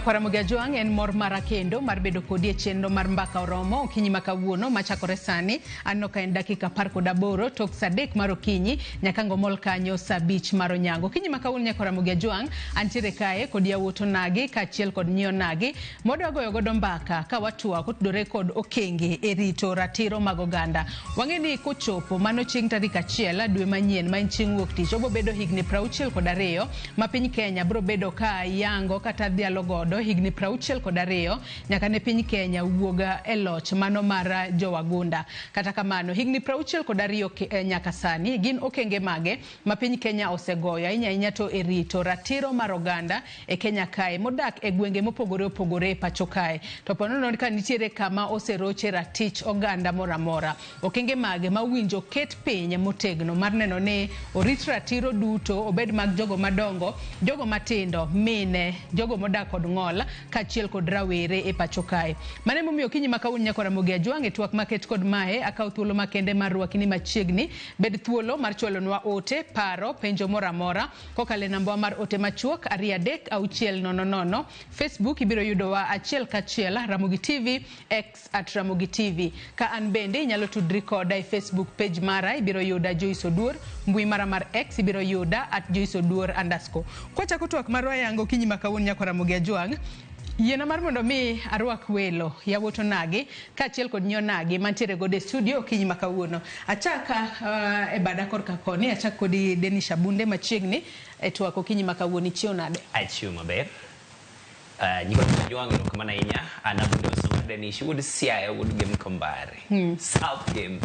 Ramogi Ajuang en mor marakendo mar bedo kodi e chenro mar mbaka oromo okinyi makawuono machakore sani anno ka en dakika 18 tok saa 3 mar okinyi nyaka ngomol kanyo saa 5 mar onyango. Okinyi makawuono Ramogi Ajuang antiere kae kod yawuoto nagi kaachiel kod nyio nagi modwa goyo godo mbaka ka watwak otudore kod okenge e rito ratiro mag oganda. Wang'eni kochopo mano chieng' tarik 1 dwe manyien ma en chieng' wuok tich obo bedo higni 62 ma piny Kenya bro bedo ka yango kata dhialo godo higni 62 nyaka ne piny Kenya wuoga e loch mano mar jowagunda. Kata kamano higni 62 nyaka sani gin okenge mage ma piny Kenya osegoyo ahinya to e rito ratiro mar oganda e Kenya kae modak e gwenge mopogore opogore e pacho kae. To ponono ka nitiere kama oseroche ratich oganda moramora. Okenge mage ma winjo ket piny motegno mar neno ne orit ratiro duto obed mag jogo madongo, jogo matindo, mine, jogo modak kod ng'ol kaachiel kod rawere e pacho kae. Mane momiyo okinyi makawuono Ramogi Ajuang e twak maket kod mae akaw thuolo makende mar rwakni machiegni bed thuolo mar chwalonwa ote paro penjo moramora kokale namba mar ote machuok 236000. Facebook ibiro yudowa achiel kachiel Ramogi TV X @Ramogi TV. Ka an bende inyalo tudri koda e Facebook page mara ibiro yuda Joyce Oduor, mbui mara mar X ibiro yuda @JoyceOduor_. Kwachako twak marwa yango okinyi makawuono Ramogi Ajuang yiena mar mondo mi arwak welo yawuoto nagi kaachiel kod nyio nagi mantiere godo e studio okinyi makawuono. Achaka e bada korka koni achak kodi Denish Abunde machiegni e twak okinyi makawuono. Ichiew nade? Achiew maber. Ramogi Ajuang kamana ahinya an Abunde osoma Denish wood siaya wood game Kambare. South game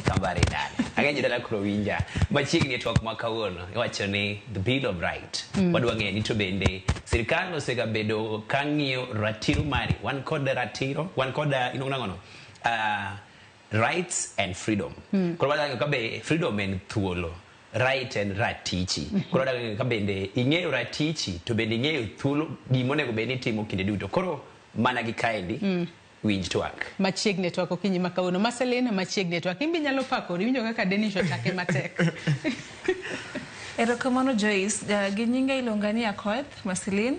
Kambare dala. Ang'e dala kuro winja machiegni e twak makawuono iwacho ni the Bill of Right. Wadwa ng'e ni to bende sirikal osega bedo kang'iyo ratiro mari wan kod ratiro wan kod inong'ono rights and freedom. Koro wadwa ka be freedom en thuolo, right and ratichi. Koro wadwa ka bende ing'eyo ratichi to bende ing'eyo thuolo gimonego bende timo kinde duto. Koro mana gi kaendi winj twak machiegni twak okinyi makawuono. Mercelene machiegni twak imbi nyalo pakori winjo kaka Denish otake matek. Erokamano Joyce, gi nyinga iluonga ni Akoth Mercelene.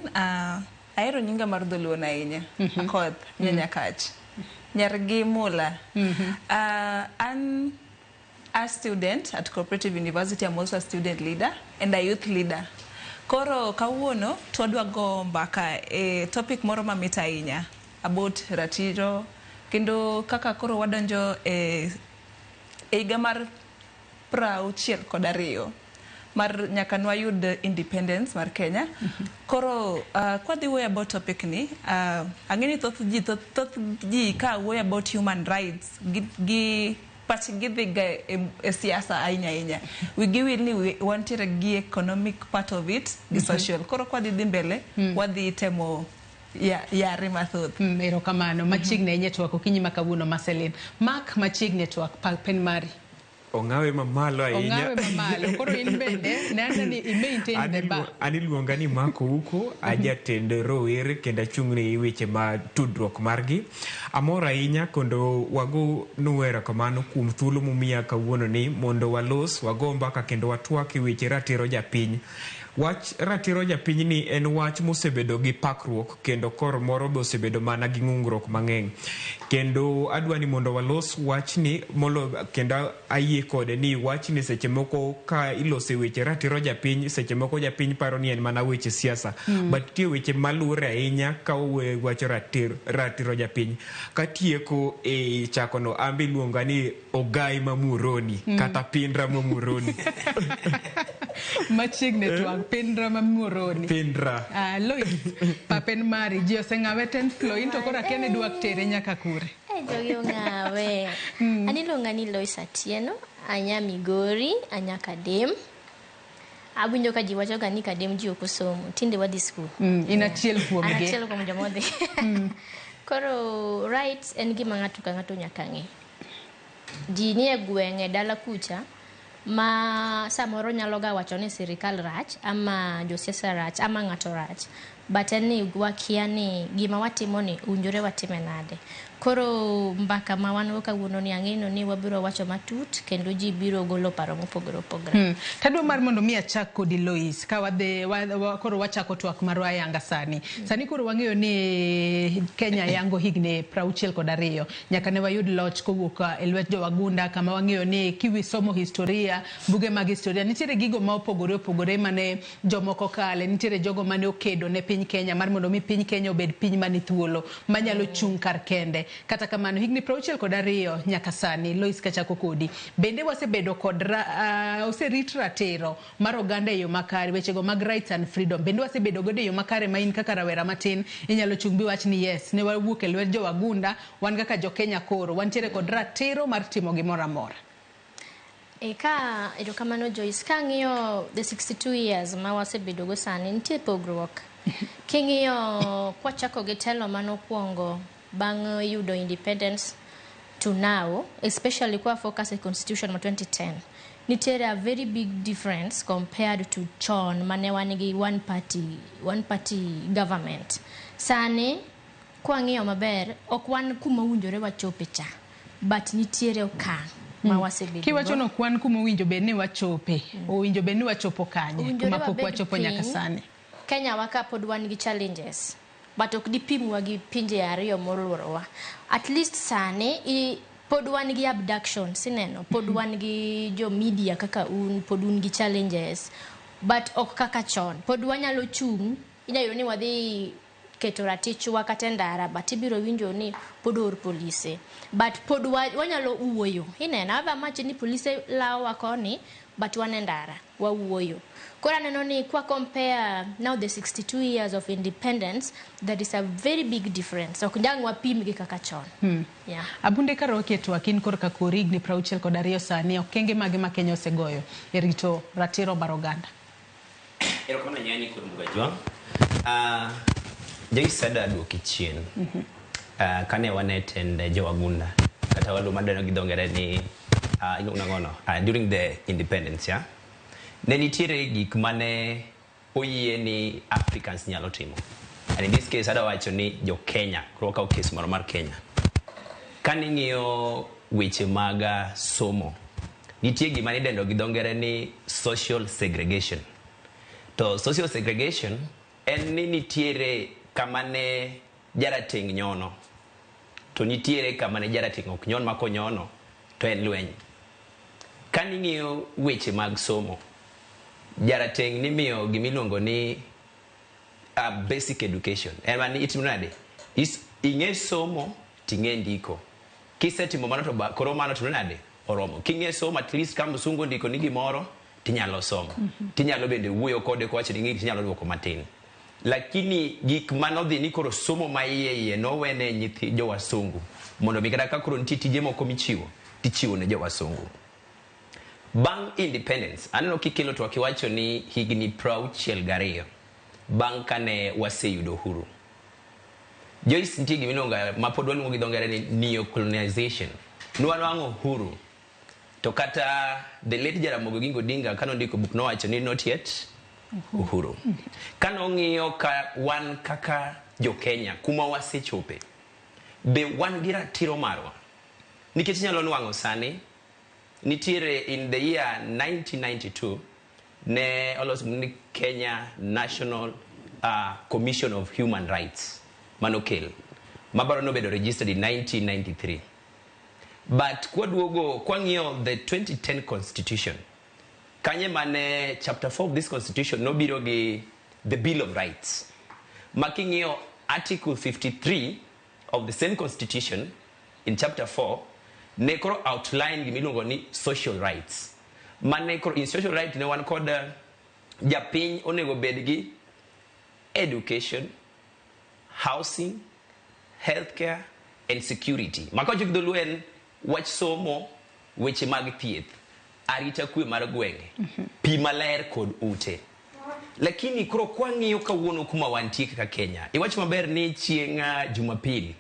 Ahero nyinga mar dholuo na ahinya. Akoth Nyanyakach. Nyargi mula. I'm a student at Cooperative University. I'm also a student leader and a youth leader. Koro kawuono twadwa go mbaka e topic moro mamit ahinya about ratiro kendo kaka koro wadonjo e higa mar 62 mar nyaka nwayud independence mar Kenya. Koro kwa dhi wuoyo about topic ni ang'eni thoth ji ka wuoyo about human rights gi pach gidhiga e siasa ahinya. Wigiwil ni wantiere gi economic part of it gi social. Koro kwa dhi mbele wadhi temo yare mathoth. Erokamano machiegni ahinya twak okinyi makawuono Mercelene. Mark machiegni twak pen mari. Ongawe mamalo ahinya. Ongawe mamalo. Koro in bende nanda ni i-maintain the bar. Aniluonga ni Ouko ajatend rowere kendo achung'ne i weche ma tudruok margi. Amor ahinya kondo wago nuwera kamano kuom thuolo mumiya kawuono ni mondo wago mbaka kendo watwak e weche ratiro japiny. Wach ratiro japiny ni en wach mosebedo gi pakruok kendo kor moro be osebedo mana gi ng'ungruok mang'eny. Kendo adwani mondo walos wach ni molo kendo ayie kode ni wach ni seche moko ka ilose weche ratiro japiny seche moko japiny paro ni en mana weche siasa. But tie weche malure ahinya ka wach ratiro japiny. Katieko e chakono ambi luonga ni Ogai Mamuroni kata Pindra Mamuroni. Machiegni twak Pindra Mamuroni. Pindra. Loice papen mari ji oseng'awe 10th floor into kora kene dwak tere nyaka kure. Jogi ong'awe. Aniluonga ni Loice Atieno, anya Migori, anya Kadem. Abunjo ka ji wacho ga ni Kadem ji okusomo. Tinde wadhi school. In achiel kuom gi. Achiel kuom jomodhi. Koro rights en gima ng'ato ka ng'ato nyaka ng'e. Ji nie gwenge dala kucha ma samoro nyalo ga wacho ni sirikal rach ama josiasa rach ama ng'ato rach. But ni wakia ni gima watimo ni unjore watime nade. Koro mbaka ma wan go kawuono ni ang'eno ni wabiro wacho matut kendo ji biro golo paro mopogore opogore. Tadwa mar mondo mi achak kodi Loice ka wadhi koro wachako twak marwa yanga sani. Sani koro wang'eyo ni Kenya yango higni 62 nyaka ne wayud loch kowuok e lwet jowagunda, kama wang'eyo ni kiwisomo historia, buge mag historia, nitiere gigo ma opogore opogore mane jomoko kale, nitiere jogo mane okedo ne piny Kenya mar mondo mi piny Kenya obed piny mani thuolo manyalo chung' kar kende. Kata kamano higni 62 nyaka sani, Loice kachako kodi, bende wasebedo kod oserit ratiro mar oganda e yo makare, wechego mag rights and freedom bende wasebedo godo e yo makare, ma in kaka rawera matin inyalo chung' bi wach ni yes, ne wawuok e lwet jowagunda, wan kaka jo Kenya koro wantiere kod ratiro mar timo gimoro amora. Ka erokamano Joyce, ka ng'iyo the 62 years ma wasebedo go sani, nitie pogruok. King'iyo kwachako gi telo manokwongo bang' yudo independence to now, especially kwa focus on constitution ma 2010, nitiere a very big difference compared to chon mane wanigi one party government. Sani kwa ng'iyo maber ok wan kuma winjore wachope cha, but nitiere okang' ma wasebedo. Kiwacho no kwan kuma winjo bed ni wachope, winjo bed ni wachopo kanye kuma pok wachopo nyaka sani. Kenya waka pod wan gi challenges, but ok dipimwa gi pinje ariyo moluorowa. At least sani pod wan gi abduction, sineno, pod wan gi jo media kaka pod un gi challenges, but ok kaka chon. Pod wanyalo chung', inyalo ni wadhi keto ratichwa kata ndara, but ibiro winjo ni pod or polise. But pod wanyalo uoyo. Ineno, aba machi ni polise lawa koni, but wan ndara, wa uoyo. Kora neno ni kwa compare now the 62 years of independence, there is a very big difference. So kujang wapim gi kaka chon. Yeah. Abunde karo keto akin korka korig ni 62 sani, okenge mage ma Kenya osegoyo e rito ratiro mar oganda. Erokamano nyani kod Mugajwang. Joyce sada duoki chien. Kane wanetende jowagunda kata walu madeno gi dongere ni during the independence, yeah. Ne nitiere gik mane oyie ni Africans nyalo timo. And in this case ada wacho ni jo Kenya, koro ka case moro mar Kenya. Kani ng'iyo weche mag somo, nitie gima ni dendo gi dongere ni social segregation. To social segregation en ni nitiere kamane jarateng' nyono, to nitiere kamane jarateng' ok nyon ma konyono to en lweny. Kani ng'iyo weche mag somo, jarateng' ni miyo gimiluongo ni basic education. Mani itimo nade? Ing'e somo ting'e ndiko. Kisetimo mano to koro mano timo nade? Oromo. King'e somo, at least ka msungu ndiko ni gimoro tinyalo somo. Tinyalo bende wuoyo kode ko wacho ni ng'e tinyalo duoko matin. Lakini gik manodhi ni koro somo ma iye no wene nyithi jo wasungu. Mondo mi kata ka koro nitie tije moko michiwo, tichiwo ne jo wasungu. Bang' independence, aneno kikelo to wakiwacho ni higni 62 bang' kane waseyudo uhuru. Joyce nitie gimiluongo ma pod waluongo gi dongere ni neo-colonization. Nwang'o uhuru. To kata the late Ramogi Odinga kano ndiko book no wacho ni not yet uhuru. Kano ng'iyo ka wan kaka jo Kenya kuma wasechope, be wan gi ratiro marwa. Nikech nyalo nwang'o sani nitiere in the year 1992 ne olos ni Kenya National Commission of Human Rights manokel mabaro no bedo registered in 1993. But kwa ng'iyo the 2010 constitution, kanye mane chapter 4 of this constitution no biro gi the Bill of Rights. Making'iyo article 53 of the same constitution in chapter 4 ne koro outline gimiluongo ni social rights. Mane koro in social right ne wan kod japiny onego bed gi education, housing, healthcare and security. Makojo gidoluen wach somo, weche mag thieth, arita kwe mar gwenge, pi maler kod ute. Lakini koro kwa ng'iyo kawuono kuma wantie kaka Kenya, iwacho maber ni chieng' Jumapili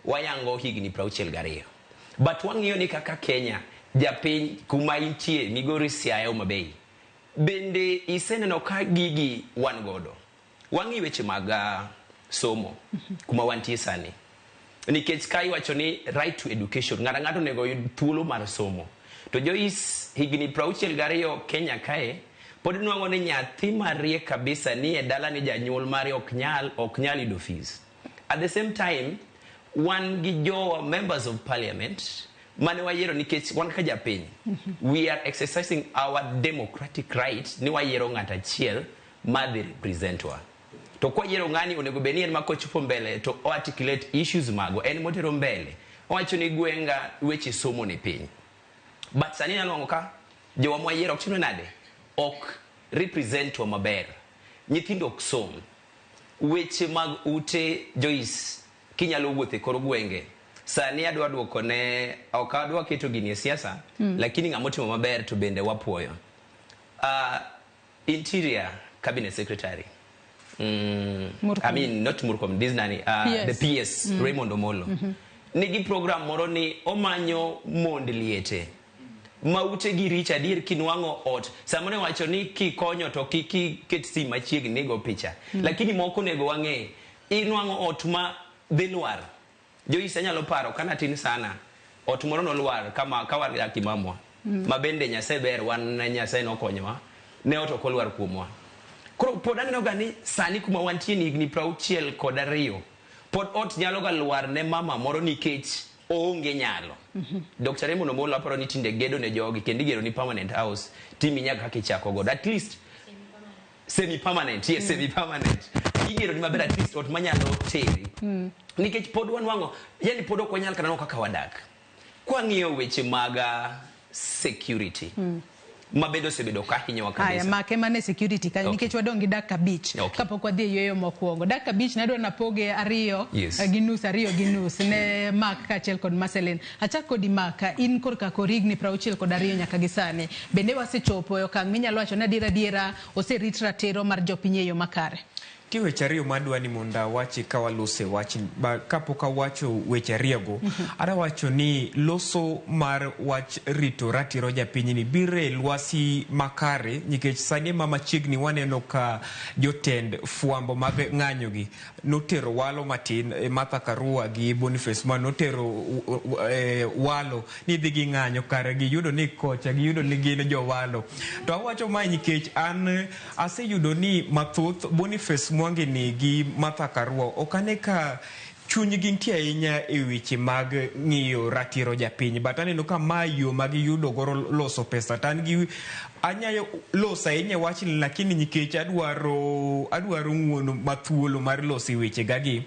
wayango higni 62. But wang'iyo ni kaka Kenya, japiny kuma intie Migori, Siaya, Homa Bay, bende iseneno ka gigi wan godo. Wang'i weche mag somo kuma wantie sani. nikech kai wacho ni right to education ng'ato nego yud thuolo mar somo to Joyce higni 62 Kenya kae pod nwang'o ni nyathi mariek kabisa ni e dala ni janyuol mare ok nyal yudo fees. At the same time one gi jo members of parliament mane wayiero nikech wan ka japiny we are exercising our democratic right ni wayiero ng'ato achiel madhi representwa to kwa yiero ng'ani onego beni en makochopo mbele to articulate issues mago en motero mbele owacho ni gwenga weche somo ni piny but sani nalongo ka jowa mwayiero ok chino nade ok representwa maber nyithindo ok som weche mag ute Joyce kinyalo wuothe kor gwenge sani adwa duoko ne ok adwa keto gini e siasa lakini ng'amotimo maber to bende wapuoyo Interior Cabinet Secretary I mean not Murkom Disney the PS Raymond Omolo nigi program moro ni omanyo mondliete maute gi richa dir kinwango ot samone wacho ni kikonyo to ket si machiegni go picha lakini moko nego wang'e inwango ot ma dhinwar Joyce nyalo paro kana tin sana ot moro no lwar kama kawar ya kimamwa mabende Nyasaye ber wan Nyasaye no konyowa ne ot okolwar kuomwa koro pod aneno gani sani kuma wantie ni higni 62 pod ot nyalo ga lwar ne mama moro nikech oonge nyalo Dr. Raymond Omolo aparo ni tinde gedo ne jogi kendo igero ni permanent house timi nyaka kichako god at least semi permanent yes semi permanent igero ni maber at least ot manyalo teri nikech pod wanwango yani pod ok wanyal kana kaka wadak kwa ng'iyo weche maga security mabedo sebedo ka hinyo kabisa haya make mane security ka nikech wadongi Daka Beach kapok wadhi yeyo mokwongo Daka Beach nadwa napoge ariyo gi nus ne mak kachiel kod Mercelene achako di maka in korka korigni 62 nyaka gisani bende wasechopo yo kang minyalo wacho na diera oserit ratiro mar jopiny eyo makare weche ariyo madwa ni monda wachi ka walose wachi kapok awacho weche ariyogo ada wacho ni loso mar wach rito ratiro japiny ni bire lwasi makare nikech sani mama chiegni waneno ka jotend fuambo mag ng'anyogi notero walo matin Martha Karua gi Boniface ma notero walo ni dhi gi ng'anyo kare giyudo ni kocha giyudo ni gin jo walo to awacho ma nikech an aseyudo ni mathoth Boniface Mwangi ni gi Martha Karua okane ka chuny gi ntie ahinya e weche mag ng'iyo ratiro japiny but aneno ka mayo mag yudo goro loso pesa tan gi anyayo losa ahinya wachni lakini nikech adwaro ng'uono mathuolo mar losi weche gagi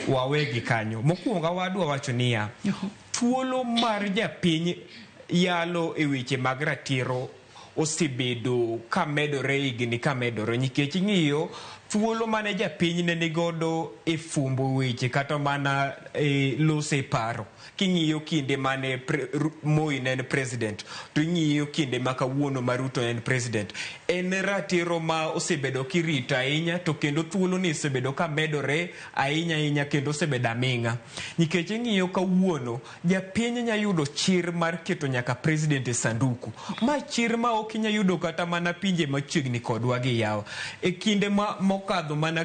wawegi kanyo mokwongo wadwa wacho niya thuolo mar japiny yalo e weche mag ratiro osebedo ka medore higni ka medore nikech ng'iyo thuolo mane japiny ne nigodo e fumbo weche kata mana lose paro king'iyo kinde mane Moi ne en president to ing'iyo kinde ma kawuono ma Ruto en president en ratiro ma osebedo kirito ahinya to kendo thuolo ni osebedo ka medore ahinya kendo osebedo aming'a nikech ing'iyo kawuono japiny nya yudo chir mar keto nyaka president e sanduku ma chir ma ok nya yudo kata mana pinje machiegni kodwa gi yawa e kinde mokadho mana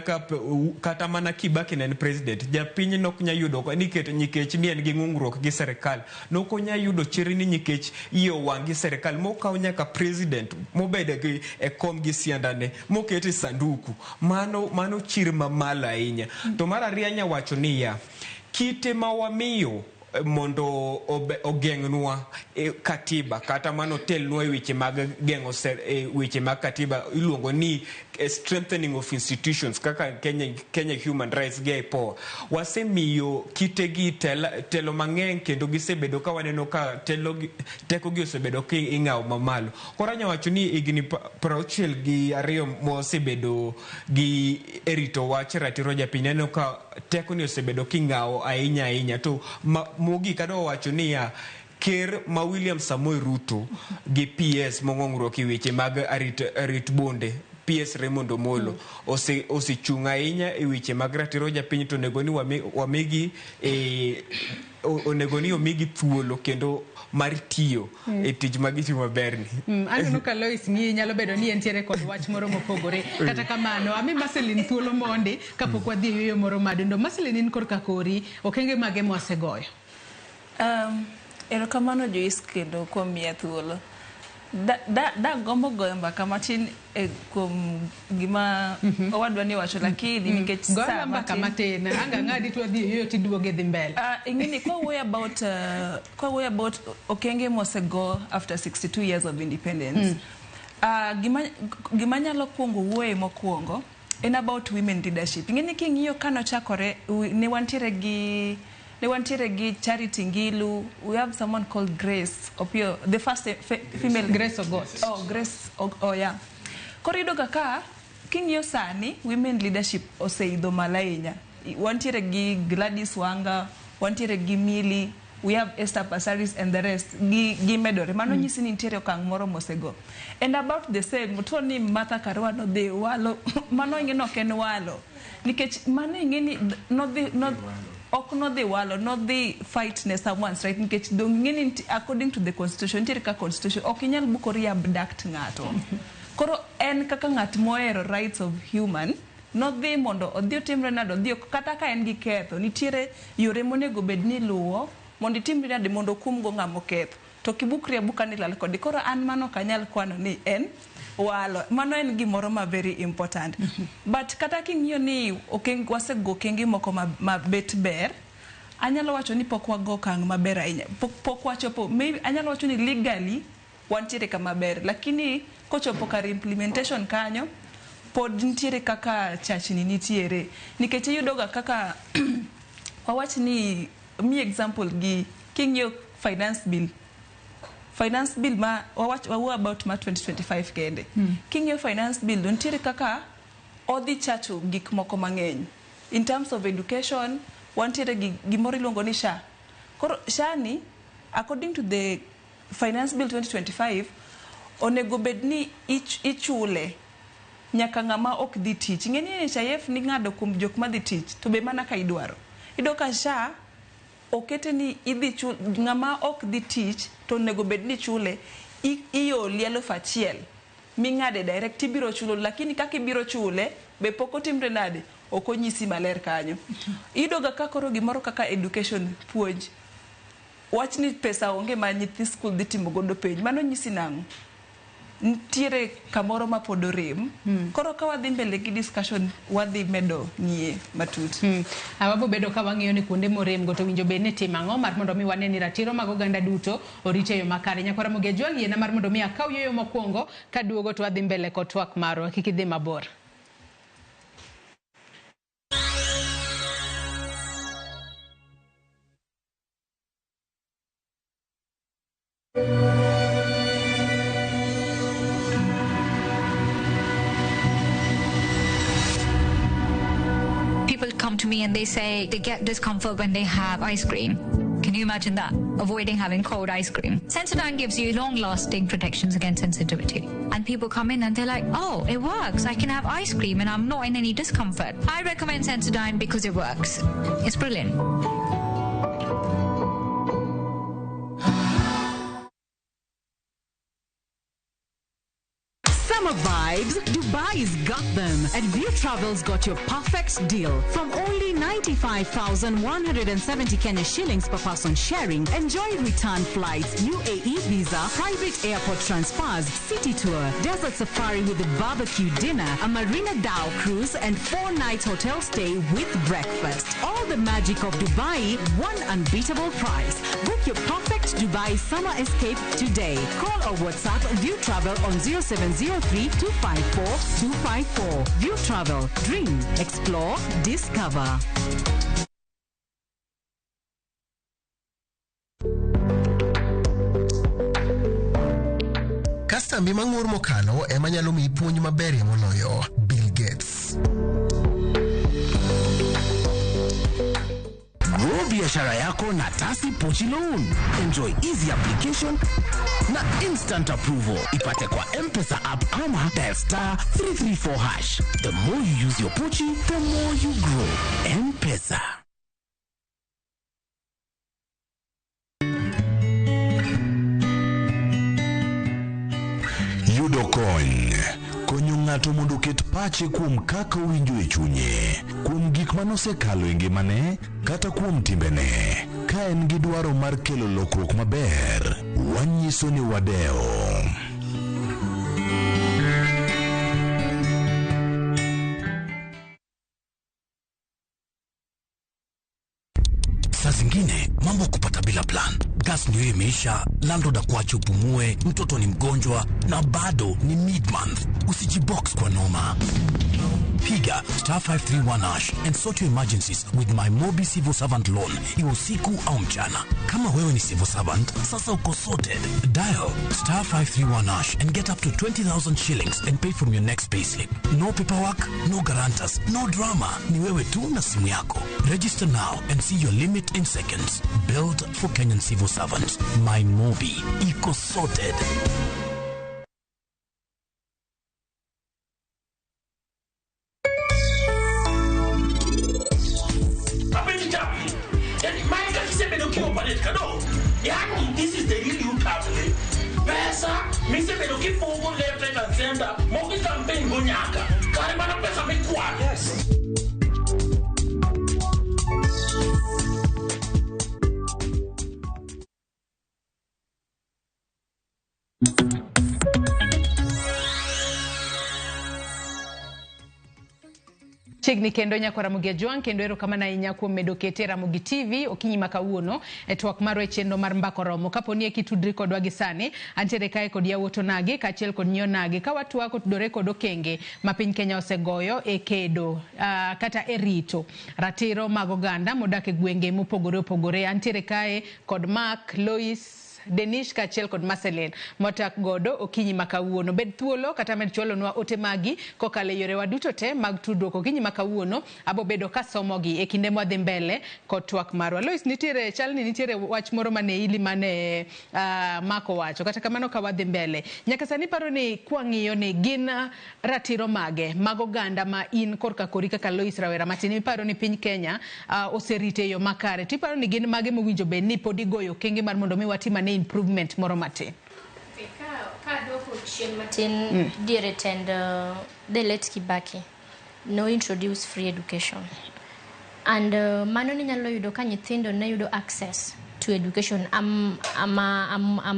kata mana Kibaki ne en president japiny nok nya yudo nikech ni en gi ng'ungruok gi serikal nok onya yudo chir ni nikech iyo wang' gi serikal mokaw nyaka president mobede gi e kom gi siandane mokete sanduku mano chir mamalo ahinya to mar ariyo nya wacho ni ya kite ma wamiyo mondo ogeng'nwa katiba kata mano telnwa e weche mag geng'o weche mag katiba iluongo ni strengthening of institutions kaka Kenya Human Rights GIPO wasemiyo kitegi telo mang'eny kendo gisebedo ka waneno ka teko gi osebedo ka ing'aw mamalo koro anya wacho ni higni 62 mosebedo gi erito wach ratiro japiny neno ka teko ni osebedo king'aw ahinya to mogik adwa wacho ni ya ker ma William Samoei Ruto gi PS mong'ong'ruok e weche mag arit bunde PS Raymond Omolo osechung' ahinya e weche mag ratiro japiny, to onego ni wamigi onego ni omigi thuolo kendo mar tiyo e tij magitimo maber ni. Aneno ka Loice ng'i nyalo bedo ni entiere kod wach moro mopogore. Kata kamano, ami Mercelene thuolo mondi kapok wadhi yueyo moro madendo. Mercelene in korka kori, okenge mage mwasegoyo? Erokamano Joyce kendo kuom miya thuolo. Da gombo goyo mbaka matin kuom gima owadwa ni wacho, lakini nikech goyo mbaka matin anga ng'adi to dhi yueyo tiduoge dhi mbele. Ingini kwa way about okenge mosego after 62 years of independence. Gima nyalo kuongo wuoye mokuongo en about women leadership. Ingini king'iyo kano chakore ne wantiere gi Charity Ngilu. We have someone called Grace Opio, the first female Grace Ogot. Grace yeah. Korido kaka king'iyo sani women leadership oseidho malainya. Wantiere gi Gladys Wanga, wantiere gi Mili, we have Esther Passaris and the rest gi medore. Mano nyisi ni nitiere okang' moro mosego. And about the same, to ni Martha Karua no de walo, mano ing'eno ken walo. Nikech mano ing'eni not the walo, not the fight ne someone's right. Nikech dong'eni according to the constitution, nitiere ka constitution okinyal bukori abduct ng'ato. Koro en kaka ng'at moero rights of human, not the mondo odhi otimre nado odhi kata ka en gi ketho, nitiere yore monego bed ni luwo mondo itimre nade mondo kumgo ng'amo ketho. To kibukri abuka ni lal kodi. Koro an mano kanyal kwano ni en walo. Mano en gimoro ma very important. But kata king'iyo ni wasego okenge moko mabet ber, anyalo wacho ni pok wago okang' maber ahinya. Pok wachopo, maybe anyalo wacho ni legally wantiere kama ber, lakini kochopo kar implementation kanyo pod nitiere kaka chachni nitiere. Nikech iyudoga kaka wawach ni mi example gi king'iyo finance bill ma wawu about ma 2025 kende. King'iyo finance bill nitiere kaka odhi chacho gik moko mang'eny. In terms of education, wantiere gimoro iluongo ni SHA. Koro SHA ni according to the finance bill 2025 onego bed ni ichule nyaka ng'ama ok dhi tich. Ing'eni NHIF ni ng'ado kuom jok ma dhi tich, to be mana ka idwaro. Ido ka SHA okete ni idhi chul ng'ama ok dhi tich to onego bed ni chule ioli 1,000 ming'ade direct ibiro chulo, lakini kaka ibiro chule be pok otimre nade ok onyisi maler kanyo. Idoga ka koro gimoro kaka education puonj, wach ni pesa onge ma nyithi school dhi timo godo penj, mano nyisi nang'o nitiere kamoro ma pod orem. Koro ka wadhi mbele gi discussion wadhi medo ng'iye matut. Wabo bedo ka wang'iyo ni kuonde morem go to winjo be ni timo ang'o mar mondo mi wane ni ratiro mag oganda duto orite yo makare. Nyakwara Ramogi jwang' yiena mar mondo mi akaw yo mokwongo ka duogo to wadhi mbele kod twak marwa, kik idhi mabor. People come to me and they say they get discomfort when they have ice cream. Can you imagine that? Avoiding having cold ice cream. Sensodyne gives you long-lasting protections against sensitivity. And people come in and they're like, oh, it works. I can have ice cream and I'm not in any discomfort. I recommend Sensodyne because it works. It's brilliant. Summer vibes, Dubai's got them. And View Travel's got your perfect deal. From only 95,170 Kenya shillings per person sharing, enjoy return flights, UAE visa, private airport transfers, city tour, desert safari with a barbecue dinner, a Marina Dow cruise, and 4-night hotel stay with breakfast. All the magic of Dubai, one unbeatable price. Book your perfect Dubai summer escape today. Call or WhatsApp View Travel on 0703-254-254. View Travel. Dream. Explore. Discover. Kastambi mang'ur mokalo ema nyalo miyi puonj maberie moloyo. Bill Gates. Grow biashara yako na Tasi Pochi Loan. Enjoy easy application na instant approval. Ipate kwa M-Pesa app ama dial *334#. The more you use your Pochi, the more you grow. M-Pesa. Yudo kony. Konyo ng'ato mondo ket pache kuom kaka owinjo e chunye, kuom gik manosekalo e ngimane, kata kuom timbene. Ka en gi dwaro mar kelo lokruok maber, wanyiso ni wadeo. Saa zingine mambo kupata bila plan. Gas ndio imeisha, landlord akuache upumue, mtoto ni mgonjwa na bado ni mid-month. Usijibox kwa noma. Piga *531# and sort your emergencies with my Mobi Civil Servant Loan. Iwe usiku au mchana. Kama wewe ni civil servant, sasa uko sorted. Dial *531# and get up to 20,000 shillings and pay from your next payslip. No paperwork, no guarantors, no drama. Ni wewe tu na simu yako. Register now and see your limit in seconds. Built for Kenyan civil servants. My Mobi. Iko sorted. This is the real youth cabinet. Pesa, me say me looking forward left, right, and center. Mogi campaign go nyaka. Karibana pesa me kwa. Yes. Chigni kendo nyako Ramogi Juan kendo ero kama na inyako medokete Ramogi TV okinyi makawuono Twak maro chendo mar mbako romo kaponi e kitudri kodwa gisani antere kae kod yawuoto nagi kachiel kod nyo nagi ka watu wako tudore kod okenge ma piny Kenya osegoyo e kedo kata e rito ratiro mag oganda modak e gwenge mopogore opogore antere kae kod Mark, Loice, Denish kachiel kod Mercelene motak godo okinyi makawuono bed thuolo kata med chwalo nwa ote magi kokale yore waduto te mag tudruok okinyi makawuono abo bedo kasomogi e kinde mwadhi mbele kod twak marwa. Loice nitiere chalni nitiere wach moro mane ili mane mako wacho kata kamano ka wadhi mbele nyaka sani paro ni kwang'iyo ni gin ratiro mage mag oganda ma in korka kori kaka Loice rawera matini paro ni piny Kenya oserite yo makare tiparo ni gin mage mowinjo be ni podi goyo kenge mar mondo mi watimane improvement moro matin. Ka doko chien matin diere tend the late Kibaki no introduce free education and mano ni nyalo yudo ka nyithindo ne yudo access to education. I'm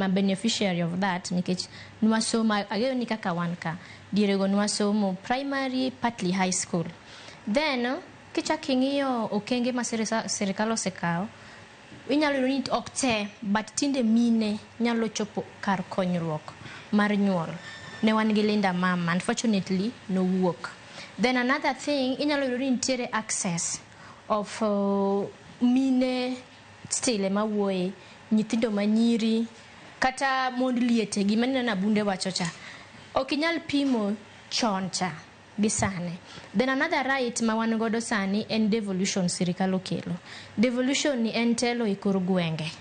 a beneficiary of that nikech nwasoma ageyo ni kaka wanka diere go nwasomo primary partly high school then kicha king'iyo okenge ma serikal osekao inyalo ni okte but tinde mine nyalo chopo kar konyruok mar nyuol ne wan gi Linda mama unfortunately no work. Then another thing inyalo ni nitiere access of mine stile mawuoye nyithindo manyiri kata mond liete gima nena Abunde wachocha okinyal pimo choncha gisane. Then another right ma wan godo sani en devolution sirikal okelo. Devolution ni en telo e kor gwenge.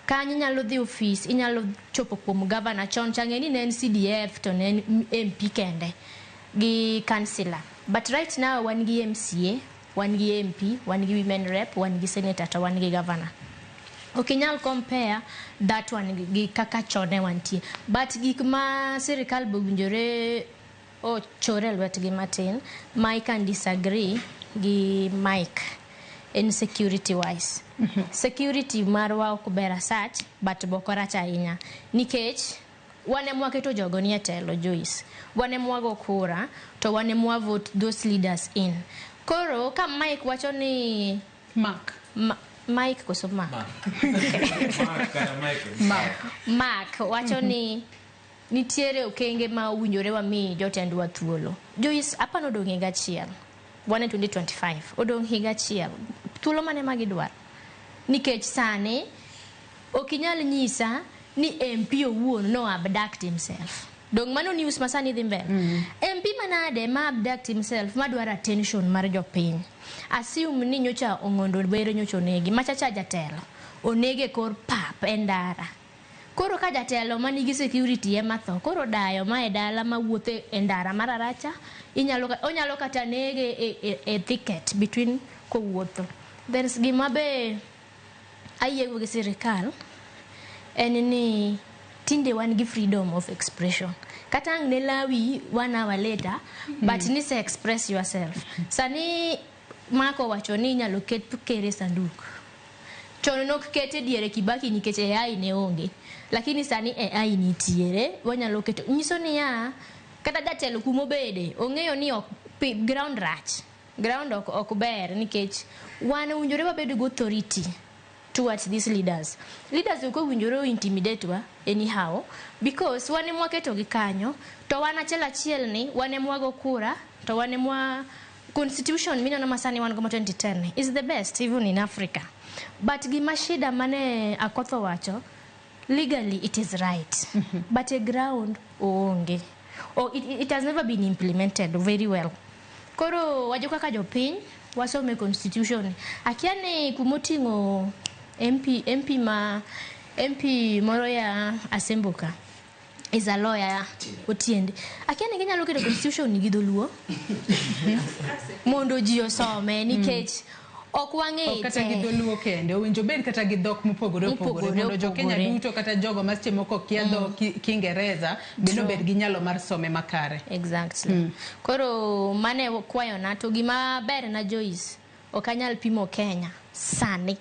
Kanyi nyalo dhi office inyalo chopo kuom governor choncha ng'eni ne en CDF to ne MP kende gi councillor. But right now wan gi MCA, wan gi MP, wan gi women rep, wan gi senator to wan gi governor. Okinyal compare that one gi kaka chone wantie. But gik ma sirikal bowinjore chore lwetgi matin Mike can disagree gi Mike in security wise. Security marwa okubera search but bokoracha ahinya nikech wane mwaketo jogo ni etelo Joyce wane mwago kura to wane mwa vote those leaders in koro ka Mike wacho ni Mike koso Mark Mark wacho ni nitiere okenge ma uwinjore wa mi jotendwa thuolo Joyce hapa no dong' higa achiel 2025 odong' higa achiel thuolo mane magidwaro nikech sane okinyal nyisa ni MP owuon no abduct himself Dong mano news masani dhi mbele. MP manade ma abduct himself madwaro attention mar jopiny. Assume ni nyocha ongondo bero nyocha onegi. Machacha jatelo. Onege kor pap endara. Koro ka jatelo manigi security ema tho. Koro dayo ma edala ma wuothe endara mararacha. Onyalo kata nege a thicket between kowuotho. There's gima be ayego gi sirikal. En ni tinde wan gi freedom of expression. Kata ang nelawi 1 hour later, but ni se express yourself. Sani mako wacho ni nyalo ket kere sanduk. Chono nok kete diere Kibaki nikech AI ne onge. Lakini sani AI nitiere, wanyalo keto. Nyiso ni ya, kata jatelo kumobede, ong'eyo ni ground rach. Ground ok ber nikech wan unjore wabedo go authority towards these leaders. Leaders uko winjoro intimidate wa anyhow because wane mwaketo gi kanyo to wan achiel ni wane mwago kura to wane mwa constitution mina na masani wan go 2010 is the best even in Africa. But gima shida mane Akoth wacho legally it is right but a ground onge or it has never been implemented very well. Koro wajoka ka jopiny wasome constitution akiane kumotingo MP moro ya Asembuka is a lawyer Otiende. Akiane ginyalo keto constitution gi dholuo mondo ji osome nikech ok wang'e kata gi dholuo kende owinjo bed kata gi dhok mopogore mondo jo Kenya duto kata jogo ma seche moko kia dhok Kiingereza bendo bed gi nyalo mar some makare. Exactly. Koro mane kwayo na to gima ber na Joyce okanyal pimo Kenya sani.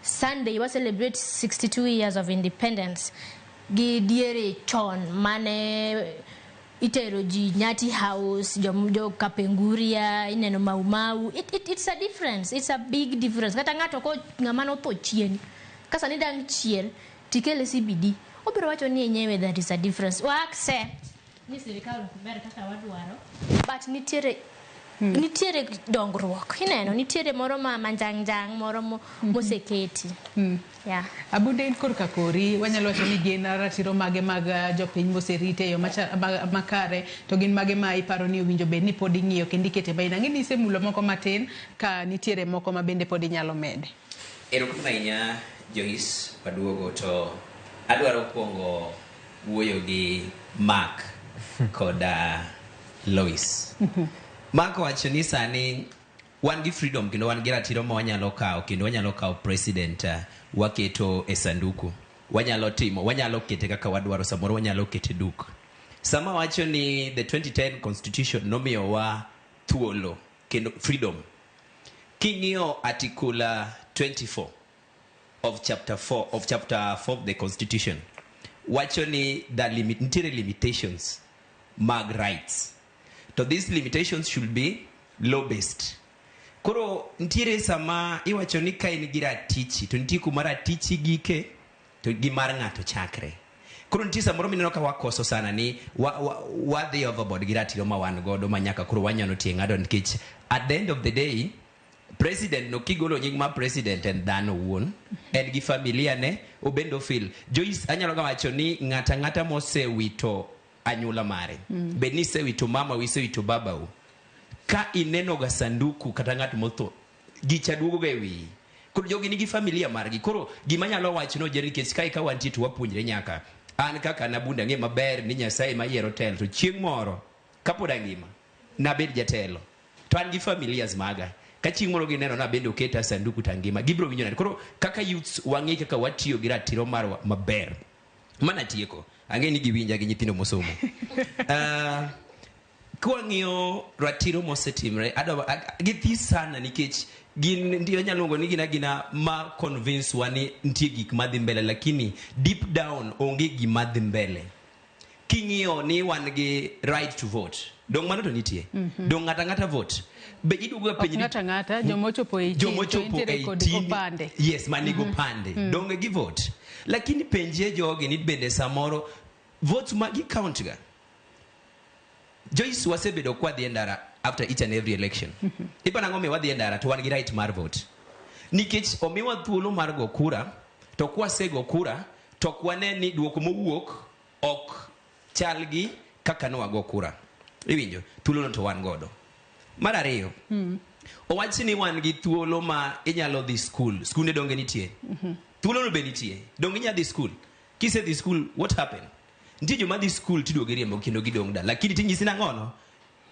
Sunday we celebrate 62 years of independence. Gi diere chon mane itero ji Nyati House, jo Kapenguria, ineno Mau. It's a difference. It's a big difference. Kata ngato ko ngamano to chien. Kasa ni dang chiel tikele CBD. Obiro wacho ni enyewe that is a difference. Wa accept ni sirikal ber kaka wadwaro. But nitiere dongruok. Ineno nitiere moro ma manjangjang moro moseketi. Yeah. Abunde in korka kori wanyalo wacho ni gin ratiro mage mag jopiny moserite yo makare to gin mage ma iparo ni owinjo bed ni pod ing'iyo kendo ikete baina ng'ini semulo moko matin ka nitiere moko ma bende pod inyalo mede. Erokamano ahinya Joyce waduogo to adwaro kuongo wuoyo gi Mark koda Loice. Mark wacho ni sani wan gi freedom kendo wan gi ratiro ma wanyalo kawo kendo wanyalo kawo president waketo e sanduku. Wanyalo kete kaka wadwaro, samoro wanyalo kete duk. Sama wacho ni the 2010 constitution nomiyo wa thuolo kendo freedom. King'iyo article 24 of chapter 4 of the constitution wacho ni nitiere limitations mag rights. So these limitations should be law based. Koro ntiere sama iwacho ni ka in gi ratichi to ntie kuma ratichi gike to gi mar ng'ato chakre. Koro ntie samoro mineno ka wakoso sana ni wadhi overboard gi ratiro ma wan godo ma nyaka koro wanyalo tie ng'ado nikech at the end of the day president no kigolo nying ma president en dhano wuon en gi familia ne obendo feel. Joyce anyalo ga wacho ni ng'ata mosewito anyula mare bed ni sewito mama wisewito babau ka ineno ga sanduku kata ng'at motho gicha duogo ga ewi. Koro jogi nigi familia margi. Koro gima nyalo wacho no jerry case kai ka wantie to wapuonjre nyaka an kaka Abunde ng'e maber ni Nyasaye ma yiero telo to chieng' moro kapod angima nabed jatelo to an gi familias maga ka chieng' moro gineno na bende oketa sanduku tangima gibro winjo nade. Koro kaka youths wang'e kaka watiyo gi ratiro marwa maber. Mana tieko ang'e ni giwinja gi nyithindo mosomo. Kwa ng'iyo ratiro mosetimre githi sana nikech gin ndio nyalongo ni gina ma convince wani ntie gik madhi mbele lakini deep down onge gima dhi mbele. King'iyo ni wan gi right to vote dong mano to nitie dong ng'ata vote be idugo piny ng'ata jomochopo 18 pande yes manigo pande dong gi vote lakini penje jogi ni bende samoro votes magi count ga. Joyce wasebedo kwa dhi ndara after each and every election. Ipa nango me wadhi ndara to wan gi right mar vote. Nikech omiwa thuolo mar go kura to kwase go kura to kwane ni duoko mowuok ok chalgi kaka nowago kura. Iwinjo, thuolo no to wan godo. Mar ariyo, owachi ni wan gi thuolo ma inyalo dhi skul. Skunde donge nitie. Thuolo no be nitie. Donge inya dhi skul. Kise dhi skul, what happened? Nitie joma dhi skul tiduogo riembo kendo gidong da. Lakini ting'isi nang'ono,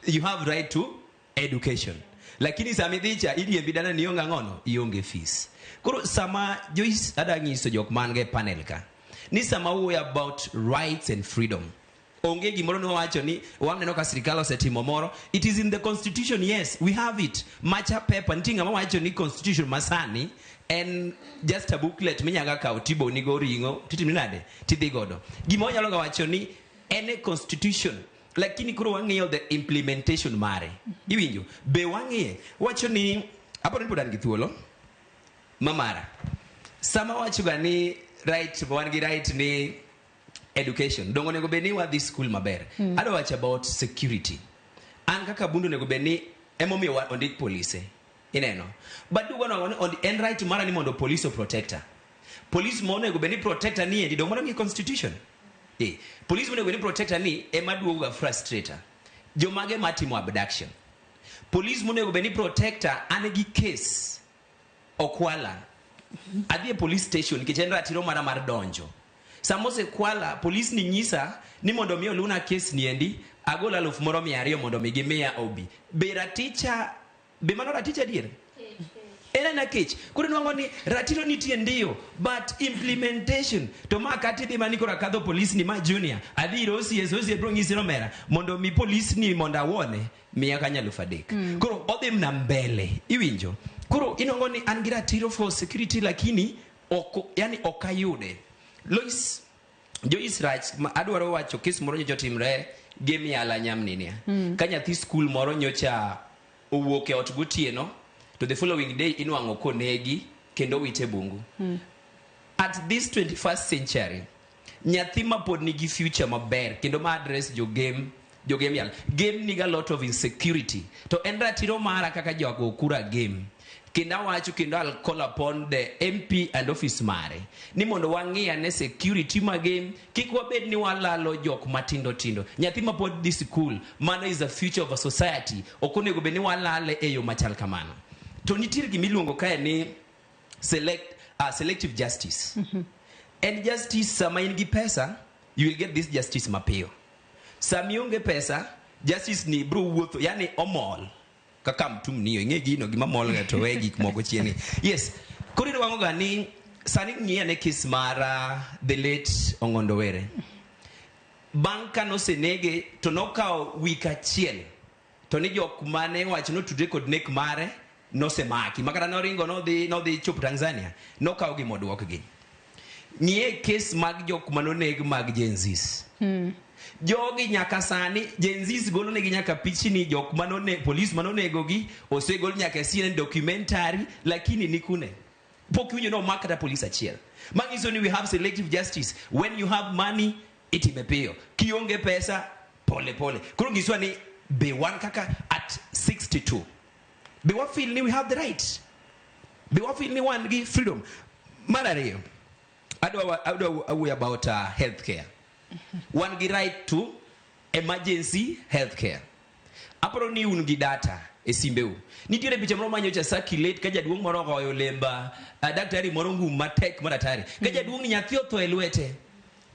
you have right to education. Lakini sami dhicha iriembi dala ni onge ang'ono, ionge fees. Koro sama Joyce adangiso jok mange panel ka. Ni sama wuoyo about rights and freedom. Onge gimoro no wacho ni waneno ka sirikal osetimo moro. It is in the constitution, yes, we have it. Macha paper ntinga ma wacho ni constitution masani and just a booklet minyaga ka utibo ni go ringo titimi nade tidhi godo. Gima onyalo ga wacho ni any constitution lakini kuro wang'iyo the implementation mare. Iwinjo be wang'iye wacho ni apo ni podan gi thuolo mamara. Sama wacho ga ni right wan gi right ni education. Dongo nego beni wa this school maber. Ado wacho about security. An kaka bundu nego beni emomi wa ondik police. Ineno. But dugo no on the end right mara ni mondo police o protector. Police mo nego beni protector ni endi dongo ni constitution. Police mo nego beni protector ni ema duogo ga frustrator. Jomage matimo abduction. Police mo nego beni protector anegi case okwala. Adhi police station kitendo atiro mara mar donjo. Samose kwala police ni nyisa ni mondo mi oluna case ni endi agola 1200 mondo mi gimea obi. Bera teacher be mano teacher diere. Ena na kech. Kuri nwango ni ratiro nitie ndio but implementation to makati di maniko rakadho police ni ma junior. Adhi rosi bro ngisi no mera mondo mi police ni monda wone miaka nya 3000. Kuro odhim na mbele. Iwinjo. Kuro inongo ni angira tiro for security lakini yani okayude. Loice Joyce Rach adwaro wacho kes moro nyocha timre game yala nyamni ne. Ka nyathi school moro nyocha owuok e ot gotieno to the following day inwango konegi kendo wite bungu. At this 21st century nyathi ma pod nigi future maber kendo ma address jo game yala. Game niga lot of insecurity. To endra tiro mara kaka jogo kura game. Kenda wacho kendo I'll call upon the MP and office mare ni mondo wang'ia ne security ma game kik wabed ni walalo jok matindo tindo. Nyathi ma pod this school mano is the future of a society. Okonego be ni walale eyo machal kamano. To nitir gimiluongo kae ni selective justice. And justice sama in gi pesa you will get this justice mapiyo. Sama ionge pesa justice ni bro wuotho yani omol. Kaka mtum niyo inge gino gima mol ga to we gik moko chieni. Yes. Kuri wango ga ni sani ngiya ne kis mara the late Ongondowere. Banka no senege to nokao week achiel. To ni jok mane wacho no tudre kod nek mare no semaki. Makata no ringo no di chop Tanzania. Nokao gi modwok gi. Ngiye kes mag jok manoneg mag Genzis. Jogi nyaka sani Genzis golo negi nyaka pichini jok manone police manonego gi osegol nyaka CNN documentary lakini nikune pokunyo no makata police achiel. Mangiso ni we have selective justice. When you have money itimepeyo, kionge pesa pole pole. Kuro ngiswa ni be one kaka at 62 be wa feel ni we have the right, be wa feel ni one gi freedom. Marariyo adwa about healthcare. One gi right to emergency healthcare. Aparo ni un gi data e simbeu. Nitiere picha moro manyocha circulate ka jaduong' moro goyo lemba daktari moro ngum matek maratari. Ka jaduong' ni nyathi otho e lwete.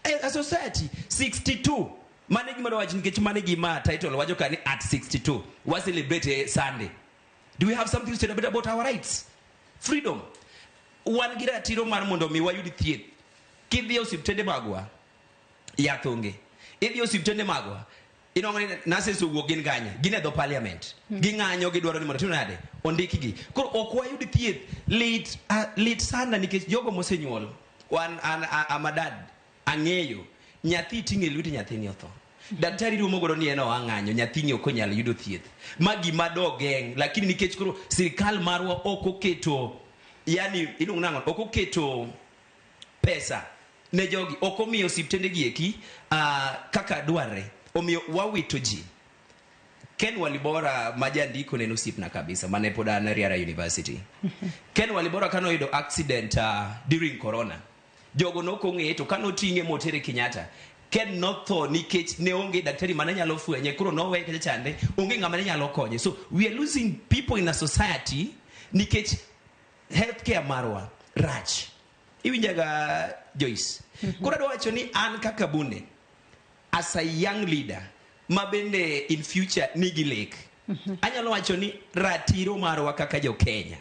A society 62. Mane gima wacho nikech mane gima title wacho kani at 62. We celebrate Sunday. Do we have something to say about our rights? Freedom. One gi ratiro mar mondo mi wayud thieth. Kidhi osiptende magwa yathonge. Idhi osiptende magwa inong'oni nurses owuok gin ganya gin e dho parliament ging'anyo gidwaro ni mondo tim nade ondiki gi. Koro ok wayud thieth lit sana nikech jogo mosenyuol wan amadad ang'eyo nyathi ting'e lweti nyathini otho daktari rumo godo ni eno ang'anyo nyathini ok onyal yudo thieth ma gima dogeng lakini nikech koro sirikal marwa ok oketo yani iluongo nang'o ok oketo pesa ne jogi ok omiyo osiptende gi eki kaka dwarre omiyo wawito ji. Ken Walibora majandiko neno sipna kabisa mane poda na Riara University. Ken Walibora kano yudo accident during corona. Jogo no kong'e to kano tinge motere Kenyatta. Ken notho nikech ne onge daktari mane nyalo fwenye koro nowe kacha chande onge ngama ne nyalo konye. So we are losing people in a society nikech healthcare marwa rach. Iwinjaga Joyce. Koro adwa wacho ni an kaka Abunde as a young leader mabende in future nigi lek. Anyalo wacho ni ratiro marwa kaka jo Kenya.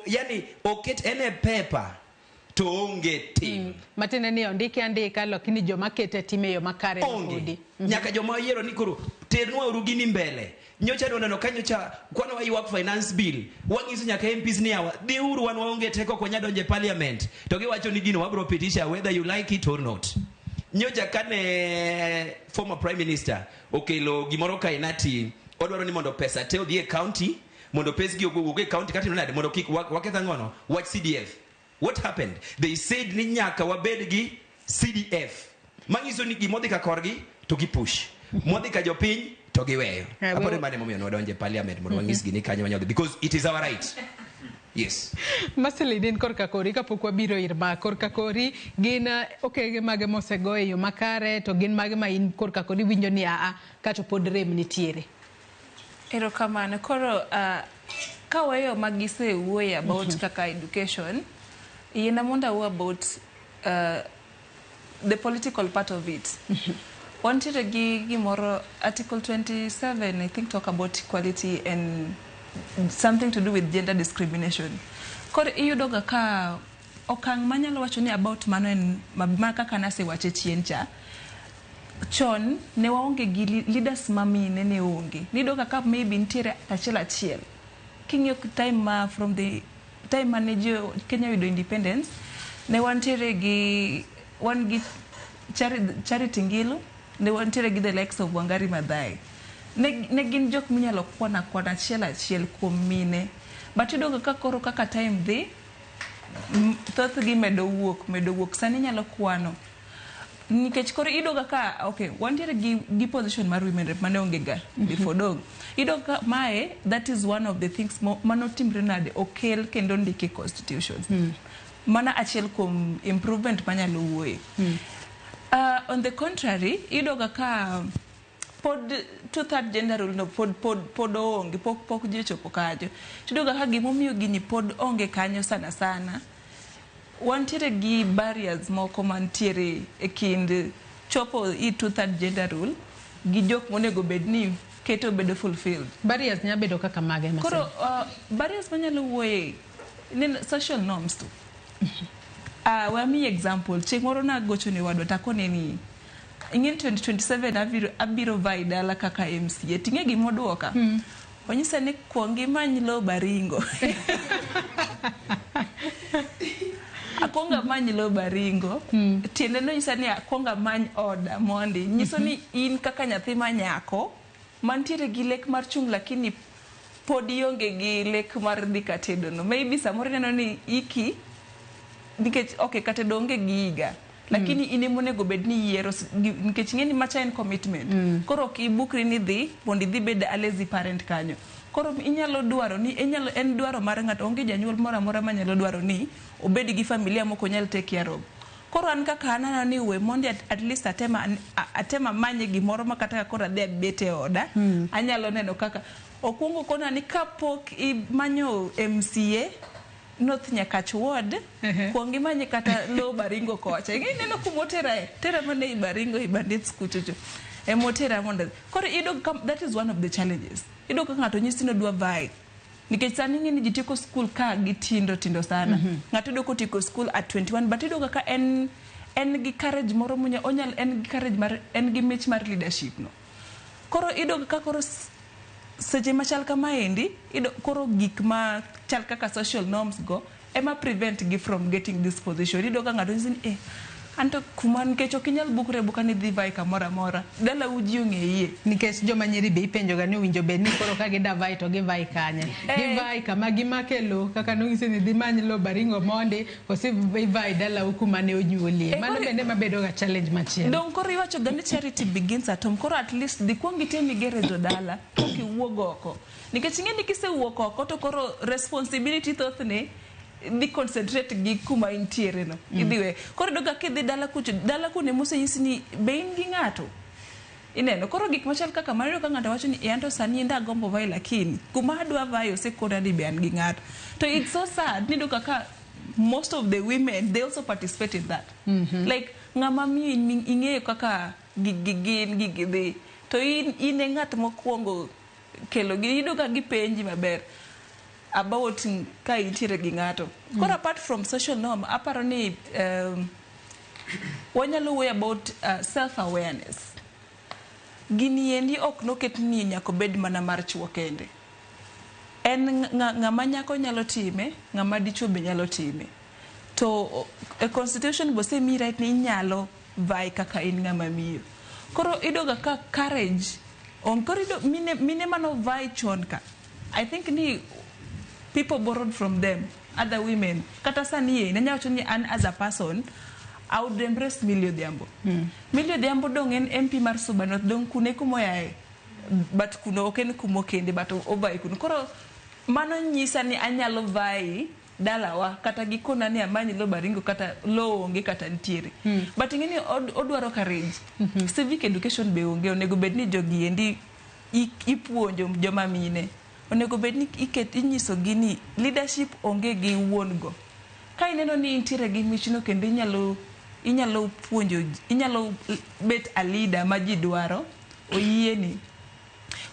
Yani oket ene paper to onge tim. Matene ni ondike andika lakini joma kete time yo makare onge. Nyaka joma yiero ni koro ternwa urugini mbele. Nyocha donano kanyocha kwano wa work finance bill. Wangiso nyaka MPs ni hawa. Di uru wan waonge teko konya donje parliament. To giwacho ni gino wabro pitisha whether you like it or not. Nyocha kane former prime minister okelo gimoro kainati odwaro ni mondo pesa te odhi e county mondo pesgi ogogo county kati nonade mondo kik waketha ngono watch CDF. What happened? They said ni nyaka wabed gi CDF. Mangiso ni gimodhi ka korgi to gi push. Modhi ka jopiny to giweyo. Apore mane momiyo nodonje parliament mondo wangis gini kanyo wanyogi because it is our right. Yes. Mercelene in korka kori kapok wabiro ir ma korka kori gin okege mage mosego e yo makare to gin mage ma in korka kori winjo ni kato pod rem nitiere. Erokamano koro kawayo magise wuoya about kaka education yena monda wo about the political part of it. Wanted to give more Article 27, I think, talk about equality and something to do with gender discrimination. Kor iyudoga ka okang manyalo wacho ni about mano en maka kana se wache chiencha. Chon ne waonge gi leaders mamine ne onge. Nidoga ka maybe ntiere achiel. Kingyo time from the time manager Kenya with independence ne wantiere gi one gi Charity Ngilu ne wantiere gi the likes of Wangari Maathai. Ne gin jok minyalo kwana achiel kuom mine. But idoga ka koro kaka time dhi thoth gi medo wuok sani nyalo kwano. Nikech koro idoga ka okay wantiere gi position mar women rep mane onge ga before dog. Idoga mae that is one of the things manotimre nade okel kendo ndike constitutions. Mana achiel kuom improvement manyalo wuoye. On the contrary, idoga ka pod two-third gender rule no pod onge pok jichopo kajo. Idoga ka gimomiyo gini pod onge kanyo sana. Wantiere gi barriers moko mantiere e kind chopo i two-third gender rule gi jok monego bedni keto bedo fulfilled. Barriers nya bedo kaka mage masema. Koro barriers manyalo wuoye ni social norms tu. Wami example, chengoro na gocho ni wadwa takone ni ingin 2027 abiro vai dala kaka MCA. Tinge gimoduoka. Onyisa ni kuongi manyi lo baringo. Akonga manyi lo baringo. Tiende no nyisa ni akonga manyi oda mondi. Nyiso ni in kaka nyathi manyako mantiere gi lek mar chung lakini podi onge gi lek mar dhi katedo no. Maybe samoro neno ni iki nikech okay katedo onge giga lakini ine monego bedni yiero nikech ngeni macha en commitment. Koro kibukri ni dhi mondi dhi bed a lazy parent kanyo. Koro inyalo dwaro ni en dwaro mar ng'ato onge janyuol moro amora manyalo dwaro ni obed gi familia moko nyal take care of. Koro an kaka anana ni we mondi at least atema manye gimoro makata koro adhi bete oda anyalo neno kaka okungo kona ni kapok manyo MCA North Nyakach Ward kuongi manye kata lo baringo kocha neno kumotera tera mane i baringo i bandits kuchocho emotera monda. Koro that is one of the challenges. Ido ka ngato nyisi no dwa vai nikech sani ngini jitiko school ka gitindo sana. Ngato do ko tiko school at 21 but ido ka en gi courage moro munya onyal en gi courage mar en gi mich mar leadership no. Koro ido ka koro seje machal kama endi ido koro gik ma chal kaka social norms go ema prevent gi from getting this position. Ido ka ngato nyisi anto kuman kecho kinyal bukre bukani dhi vai kamora mora dala uji ong'eye nikech joma nyiri be ipenjo ga ni winjo be ni koro ka gida vai to gi vai kanye gi vai kama gimake lo kaka nong'ise ni dhi many lo baringo mondi ose vai dala kuma ne onyuolie mano bende mabedo ga challenge machielo. Don koro iwacho ga ni charity begins at home. Koro at least dhi kuongi temi gerejo dala koki wuog oko nikech ng'eni kise wuok oko to koro responsibility thothne di concentrate gi kuma intiere no idhiwe koro doga kidhi dala kucho dala kune mose yisni bein gi ngato ineno koro gik machal kaka Mario ka ngato wacho ni anto sani nda gombo vai lakini kuma adwa vai osekona di be an gi ngato to it's so sad ni doga ka most of the women they also participate in that like ngama mi ing'eyo kaka gigi to ine ngat mokwongo kelo gi doga gi penji maber about ka intiere gi ngato koro apart from social norm aparo ni wanyalo way about self awareness gini endi ok noket ni nyako bed mana mar chuo kende en ngama nyako nyalo time ngama dichuo be nyalo time to a constitution bose mi right ni nyalo vai kaka in ngama miyo koro idoga ka courage on korido mine mano vai chonka I think ni people borrowed from them other women kata sani nanyacho ni an as a person I would embrace Millie Odhiambo. Millie Odhiambo dong en MP mar Suba North dong kune kumoyae but kuno oken kumo kende but obai kuno koro mano nyisa ni anyalo vai dalawa kata gikona ni amanyi lo baringo kata lo onge kata ntiere but ngeni odwaro courage civic education be onge onego bedni jogi endi ipuonjo joma mine onego bedni inyiso gini leadership onge gi wuongo ka ineno ni intiere gi michno kendo inyalo puonjo inyalo bet a leader ma ji dwaro oyieni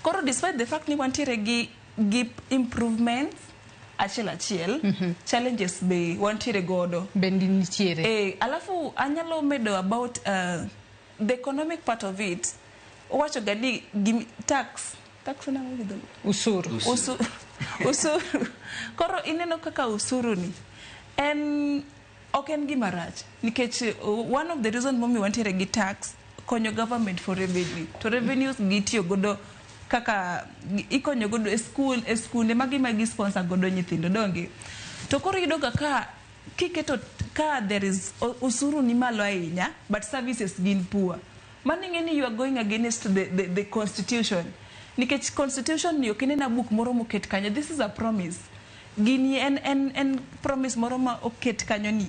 koro despite the fact ni wantiere gi improvements achiel challenges be wantiere godo bendi nitiere alafu anyalo medo about the economic part of it wacho gadi tax na usuru koro ineno kaka usuru ni en oken gima rach nikech one of the reason momi wantiere gi tax konyo government for revenue to revenues gitiyo godo kaka ikonyo godo e school magi sponsor godo nyithindo donge to koro idoga ka kiketo ka there is usuru ni malo ahinya but services gin poor maningeni you are going against the constitution nikech constitution ni okinena book moro moket kanyo this is a promise gini en promise moro ma oket kanyo ni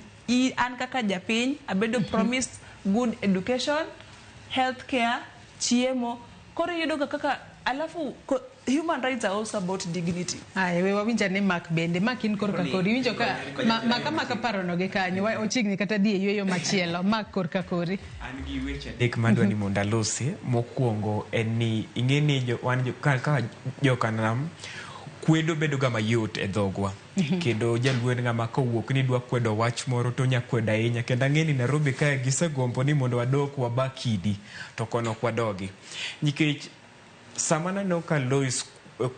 an kaka japiny abedo promised good education healthcare chiemo koro yudo kaka alafu human rights are also about dignity we wawinja ne mak bende makin korka kori winjo ka maka parono ge kanyo ochigni kata die yweyo machielo mak korka kori an gi weche adek madwa ni mondo alose mokwongo en ni ing'eni ka jokanam kwedo bedo ga mayot e dhogwa kendo jalwen ngama kowuok ni dwa kwedo wach moro to nya kwedo ahinya kendo ang'eni Nairobi kae gisegombo ni mondo wadok wabakidi to kono kwadogi nikech sama naneno ka Loice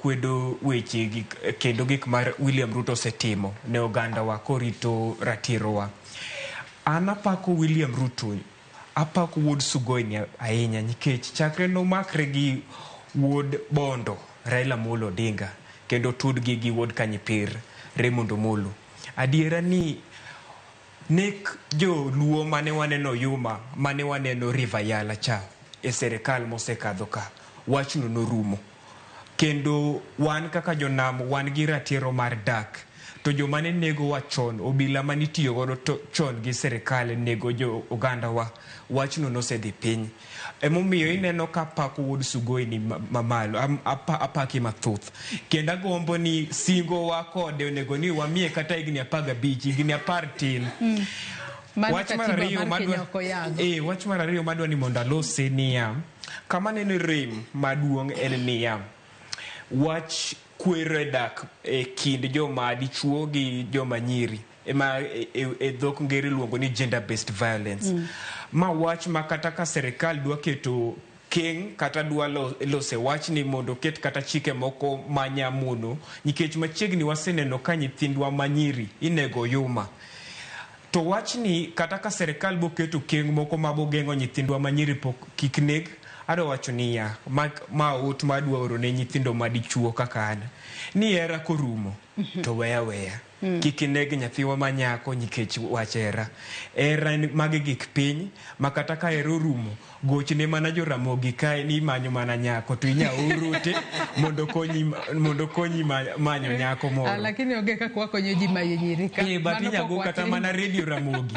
kwedo weche kendo gik mar William Ruto osetimo ne oganda wa korito ratirowa an apako William Ruto apako wuod Sugoi ahinya nikech chakre nomakre gi wuod Bondo Raila Amolo Odinga kendo tudgi gi wuod Kanyipir Raymond Omolo adiera ni nek jo luo mane waneno Yuma mane waneno River Yala cha e serikal mosekadho ka wachno norumo kendo wan kaka jonam wan gi ratiro mar dak to jomane nego wachon obila manitiyo godo chon gi serikal nego jo oganda wa wachno nosedhi piny emomiyo ineno ka pako wuod Sugoi ni mamalo apaki mathuth kendo agombo ni singo wa kode onego ni wamie kata igni 15 igni 10 tin wach mar ariyo madwa ni mondo alose niya kama neno rem maduong' en niya wach kwero dak e kind joma dichuo gi joma nyiri ema e dhok ngere luongo ni gender based violence ma wach ma kata ka serikal dwa keto keng kata dwa lose wach ni mondo ket kata chike moko manyamuno nikech machiegni waseneno ka nyithindwa manyiri inego Yuma to wach ni kata ka serikal bo keto keng moko mabo gengo nyithindwa manyiri pok kikneg ado wacho niya ma ot madwa oro ne nyithindo madichuo kaka an ni era korumo to weya kikineg nyathiwa manyako nikech wachera era magi gik piny makata ka ero rumo gochne mana jo Ramogi kae ni manyo mana nyako to inya urute mondo konyi manyo nyako moro. Lakini onge kaka wakonyo ji mayo nyiri ka. Batinya go kata mana radio Ramogi.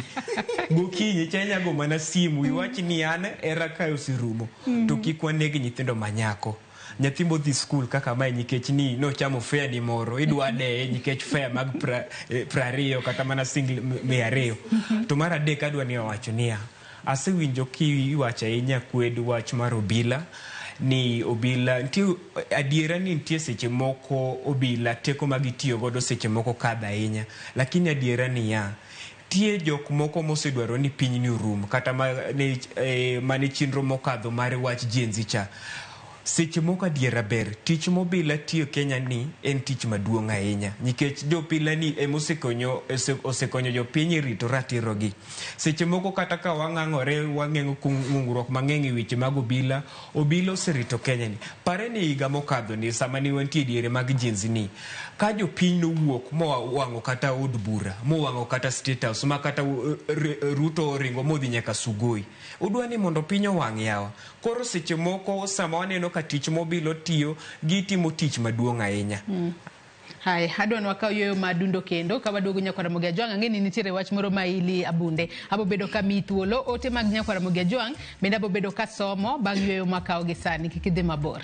Gokinyi chanya go mana simu iwach ni an era kae osirumo to kikwaneg nyithindo manyako. Nyathimbo dhi school kaka mae nikech ni no chamo fare ni moro idwa de nikech fare mag prario kata mana single 200 to mara adek adwa ni wacho niya asewinjo ki wacha inya kwed wach mar obila ni obila ntie adiera ni ntie seche moko obila teko magitiyo godo seche moko kadha inya lakini adiera ni ya tie jok moko mosedwaro ni piny ni urum kata mane chinro mokadho mare wach jenzi cha seche moko adiera ber tich mobila tiyo Kenya ni en tich maduong' ahinya nikech jopila ni osekonyo jopiny rito ratirogi seche moko kata ka wang'ang'ore wang'eng'o ng'ungruok mang'eng' weche mag obila oserito Kenya ni pare ni higa mokadho ni sama ni wantie diere mag jinsi ni ka jopiny nowuok mowang'o kata od bura mowang'o kata state house ma kata Ruto oringo modhi nyaka Sugoi udwa ni mondo piny owang' yawa koro seche moko sama waneno ka tich mobilo tiyo gitimo tich maduong' ahinya. Hai, adwa nwakaw yoyo madundo kendo ka waduogo nyako Ramogi Ajwang' ang'eni nitiere wach moro ma ili Abunde abo bedo ka mithuolo ote mag nyako Ramogi Ajwang' bende abo bedo ka somo bang' yoyo makaw gi sani kikidhi mabor.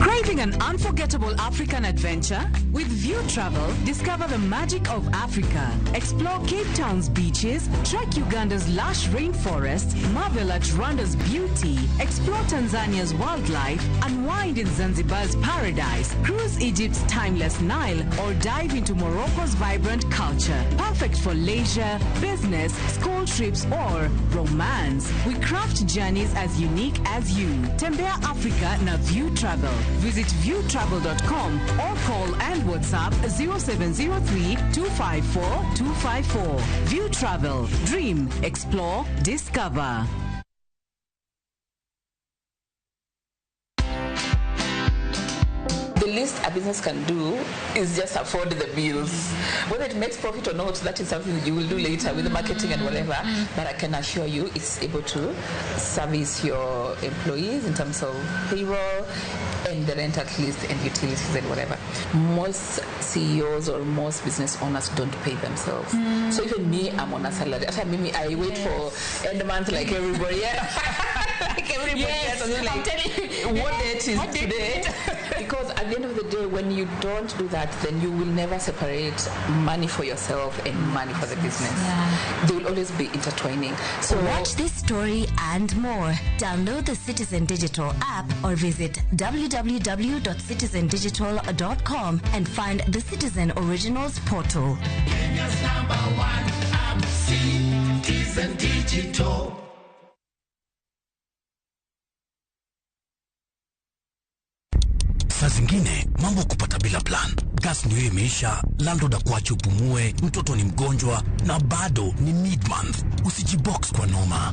Craving an unforgettable African adventure? With View Travel, discover the magic of Africa. Explore Cape Town's beaches, trek Uganda's lush rainforest, marvel at Rwanda's beauty, explore Tanzania's wildlife, unwind in Zanzibar's paradise, cruise Egypt's timeless Nile, or dive into Morocco's vibrant culture. Perfect for leisure, business, school trips, or romance. We craft journeys as unique as you. Tembea Africa na View Travel. Visit viewtravel.com or call and WhatsApp 0703-254-254. View Travel. Dream, explore, discover. The least a business can do is just afford the bills. Whether it makes profit or not, that is something you will do later with the marketing and whatever. But I can assure you it's able to service your employees in terms of payroll and the rent at least and utilities and whatever. Most CEOs or most business owners don't pay themselves. So even me, I'm on a salary. I wait for end month like everybody. Like everybody else. Like, I'm telling you, what date is today? Because at the end of the day, when you don't do that, then you will never separate money for yourself and money for the business. They will always be intertwining. So watch this story and more. Download the Citizen Digital app or visit www.citizendigital.com and find the Citizen Originals portal. Kenya's #1 app, Citizen Digital. Saa zingine mambo kupata bila plan. Gas ndio imeisha, landlord akuache upumue, mtoto ni mgonjwa na bado ni mid-month. Usijibox kwa noma.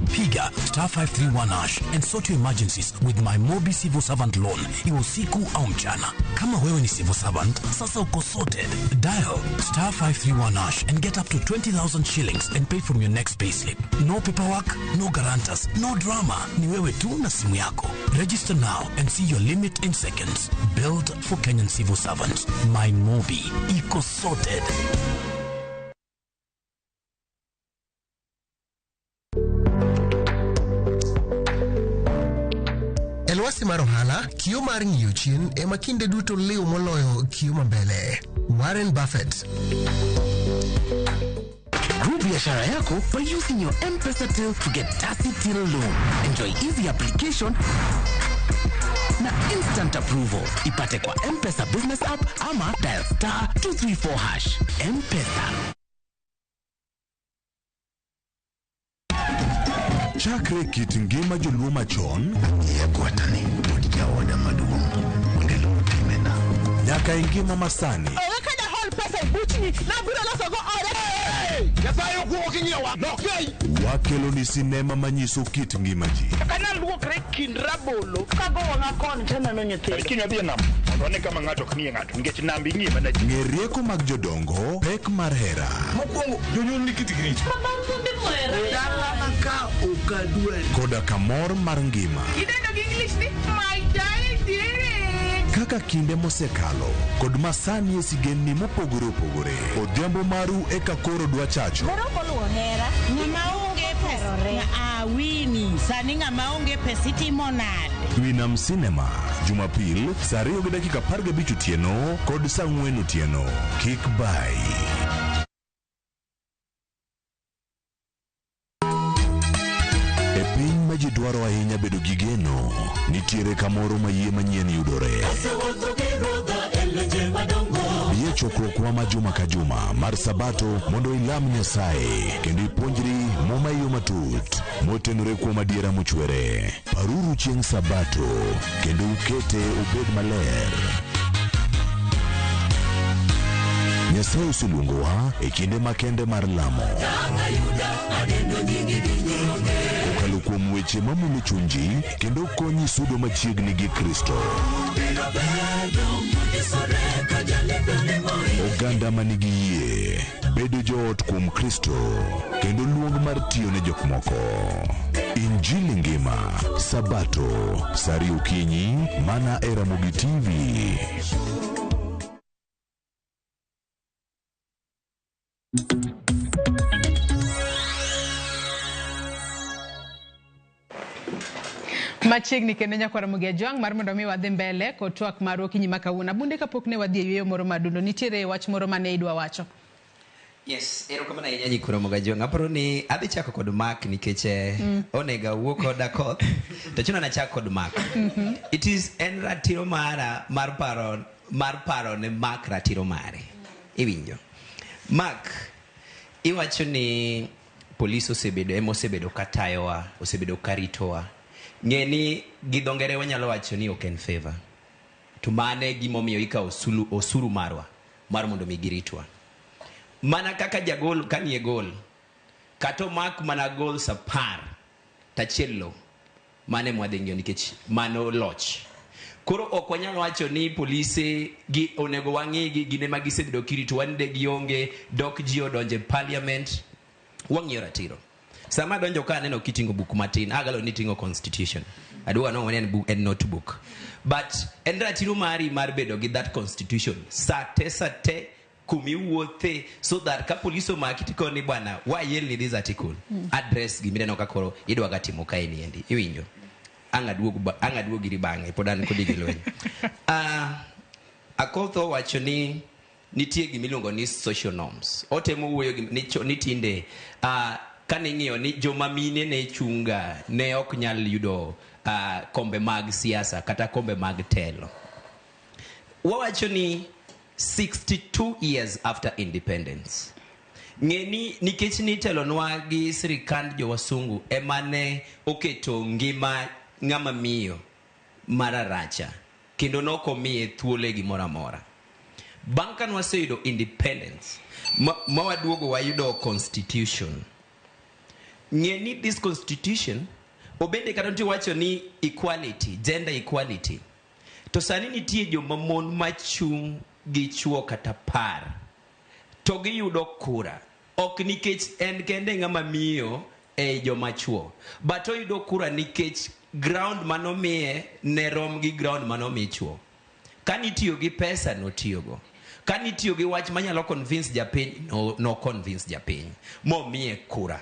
Piga *531# and sort your emergencies with my Mobi Civil Servant Loan. Iwe usiku au mchana. Kama wewe ni civil servant, sasa uko sorted. Dial *531# and get up to 20,000 shillings and pay from your next payslip. No paperwork, no guarantors, no drama. Ni wewe tu na simu yako. Register now and see your limit in seconds. Built for Kenyan civil servants. My Mobi. Iko sorted. Elwasi mar ohala, kio mar ng'iyo chien ema kinde duto liw moloyo kio mbele. Warren Buffett. Grow biashara yako by using your M-Pesa till to get Tasi Till loan. Enjoy easy application na instant approval. Ipate kwa M-Pesa business app ama dial *234#. M-Pesa. Chakre kit ngima joluo machon nyaka ngima masani. Wakelo ni sinema manyiso kit ngima ji. Kana luokre kind rabolo kago wanga kon tena no nyithindo. Kinyo dhi nam. Mondo kama ngato knie ngato nikech nambi ng'ie mana ji. Ng'e rieko mag jodongo, pek mar hera. Mokwongo jonyuol ni kit grich. Koda kamor mar ngima. Idendo gi English ni my darling dear. Kaka kinde mosekalo kod masani esigenni mopogore opogore. Odhiambo maru eka koro dwa chacho. Moro koluwo hera. Ng'ama onge perore. Wini sani ng'ama onge pesitimo nade. Winam Cinema Jumapil saa 2:15 otieno kod saa 4 otieno. Kik bai. Piny ma ji dwaro ahinya bedo gi geno, nitiere kamoro ma yie manyien yudore. Yie chokruokwa ma juma ka juma mar Sabato mondo ilam Nyasaye kendo ipuonjri muma yo matut motenore kuom adiera mochwere. Paruru chieng' Sabato kendo ukete obed maler. Nyasaye oseluongowa e kinde makende mar lamo. Okalo kuom weche mamulo chuny ji kendo konyi sudo machiegni gi Kristo. Oganda manigi yie bedo joot kuom Kristo kendo luong mar tiyo ne jok moko. Injili ngima Sabato saa 2 okinyi mana e Ramogi TV. Machiegni kendo nyako Ramogi Ajwang' mar mondo mi wadhi mbele kod twak mar okinyi ma kawuono. Abunde kapok ne wadhi e yweyo moro madundo, nitiere wach moro mane idwa wacho? Yes, erokamano ahinya nyiko Ramogi Ajwang'. Aparo ni adhi chako kod Mark nikech onega wuok kod Akoth to chuno na chako kod Mark. It is en ratiro mara mar paro ne Mark ratiro mare. Iwinjo. Mark, iwacho ni polisi osebedo katayowa, osebedo karitowa. Ng'eni gi dho ngere wanyalo wacho ni ok en favor. To mane gimomiyo ikawo osuru marwa mar mondo mi giritwa. Mana kaka jagol kanie gol. Kato Mark mana gol sapar. Tachielo. Mane mwadhi ng'iyo nikech mano loch. Koro ok wanyalo wacho ni polisi gi onego wang'i gi gine ma gisebedo kirito wande gionge dok ji odonje parliament. Wang'iyo ratiro. Sama donjo ka neno kitingo book matin, agalo ni tingo constitution. Adwa no en notebook. But en ratiro mari mar bedo gi that constitution. Sate kumi wuothe so that ka police omaki tikoni bwana wayel ni this article. Address gimire no kakoro idwa gatimo ka eniendi. Iwinjo. Angaduogo giri bang'e podan kodi gilweny. Akoth wacho ni nitie gimiluongo ni social norms. Otemo wuoyo ni tinde kane ng'iyo ni joma mine ne chunga ne ok nyal yudo kombe mag siasa kata kombe mag telo. Wawacho ni 62 years after independence. Ng'eni nikech ni telonwa gi sirikand jo wasungu emane oketo ngima ng'ama miyo mararacha kendo nokomiye thuolo gimoro amora. Bang' kan waseyudo independence mawaduogo wayudo constitution. Ng'eni this constitution obende kata nitie wacho ni equality, gender equality. To sani nitie joma mon machung' gi chuo kata par to giyudo kura. Ok nikech en kende ng'ama miyo joma chuo, but oyudo kura nikech ground manomiye ne rom gi ground manomiye chuo. Kanitiyo gi pesa notiyogo. Kanitiyo gi wach manyalo convince japiny no convince japiny momiye kura.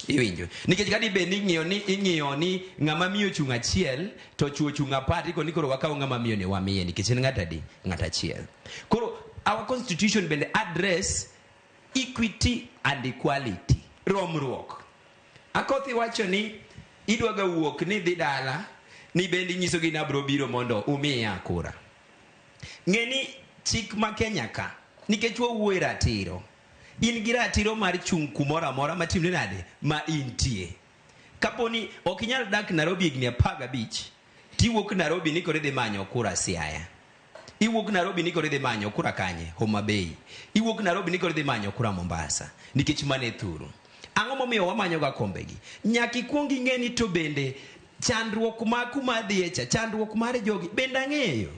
Iwinjo. Nikech kadi be ni ing'iyo ni ng'ama miyo chung' achiel to chuo chung' apar iko ni koro wakawo ng'ama miyo ne wamiye nikech en ng'at achiel. Koro our constitution bende address equity and equality. Romruok. Akoth wacho ni idwaga wuok ni dhi dala ni bendi nyiso gi nabro biro mondo umiya kura. Ng'eni chik ma Kenya ka nikech wawuoyo ratiro. In gi ratiro mar chung' kumoro amora matimre nade ma intie. Kaponi ok inyal dak Nairobi higni 15 tiwuok Nairobi ni kore dhi manyo kura Siaya. Iwuok Nairobi ni kore dhi manyo kura kanye Homa Bay. Iwuok Nairobi ni kore dhi manyo kura Mombasa. Nikech mane thuru. Ang'o momiyo wamanyo ga kombegi? Nyaki kuong ing'eni to bende chandruok ma kuma dhiye cha, chandruok mar jogi bende ang'eyo.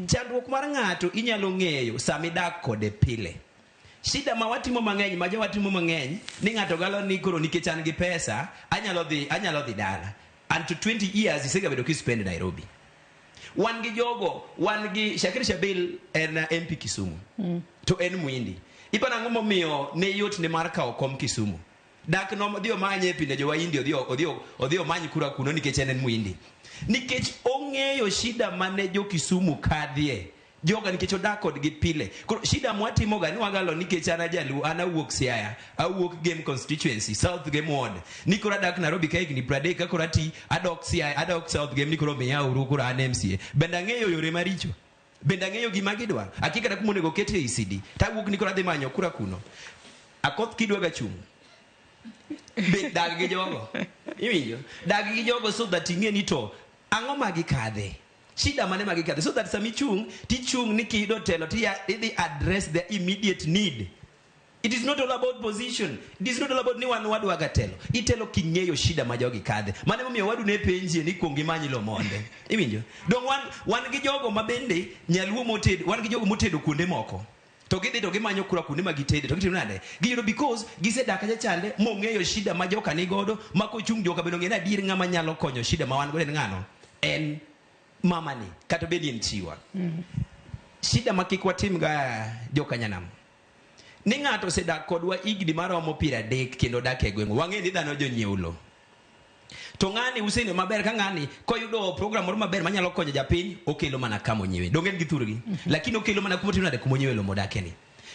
Chandruok mar ng'ato inyalo ng'eyo sama idak kode pile. Shida ma watimo mang'eny, ma jowatimo mang'eny, ni ng'ato galo ni koro nikech an gi pesa, anyalo dhi dala. And to 20 years isegabedo kispend Nairobi. Wan gi jogo, wan gi Shakir Shabil en MP Kisumu. To en Mwindi. Ipana ang'o momiyo ne yot ne mar kawo kom Kisumu. Dak no dio manye pinde jowa Indi odio manyi kura kuno nikech en Mwindi. Nikech ong'eyo shida mane jo Kisumu kadhie. Joga nikech odak kodgi pile. Koro shida mwatimo ga ni wagalo nikech ana jalu, ana wuok Siaya, awuok Game Constituency, South Game Ward. Nikora dak Nairobi ka higni 30 ka kora ti adok Siaya, adok South Game nikoro miya uru kura an MCA. Benda ng'eyo yore maricho. Benda ng'eyo gima gidwa. Akika da kumonego kete ECD. Ta wuok nikora dhi manyo kura kuno. Akoth kidwa ga chung. Dag gi jogo. Iwinjo? Dag gi jogo so that ing'eni to ang'o magi kadhe. Shida mane magi kadhe. So that sami chung ni kido telo ti address the immediate need. It is not all about position. It is not all about ni wan wadwa ga telo. Itelo king'eyo shida ma jogi kadhe. Mane momiyo wadu ne penjie ni kuongi manyi lo monde. Iwinjo? Dong wan gi jogo mabende nyaluo motedo, wan gi jogo motedo kuonde moko. To gidhi to gimanyo kura kuonde ma gitede to gitimo nade giyudo because gisedak aja chande mong'eyo shida ma joka ni godo ma kochung' joka bedo ng'ena adier ng'ama nyalo konyo shida ma wan godo en ng'ano en mama ni kata bedi en chiwa. Shida ma kik watim ga joka nyanam ni ng'ato osedak kodwa higni maromo 30 kendo dak e gweng'wa wang'e ni dhano jonyiew lo. To ng'ani usene maber ka ng'ani koyudo program moro maber manyalo konyo japiny okelo mana kamo nyiewe. Dongen gi thurgi. Lakini okelo mana kuma tinade kuma nyiewe lo modake ni.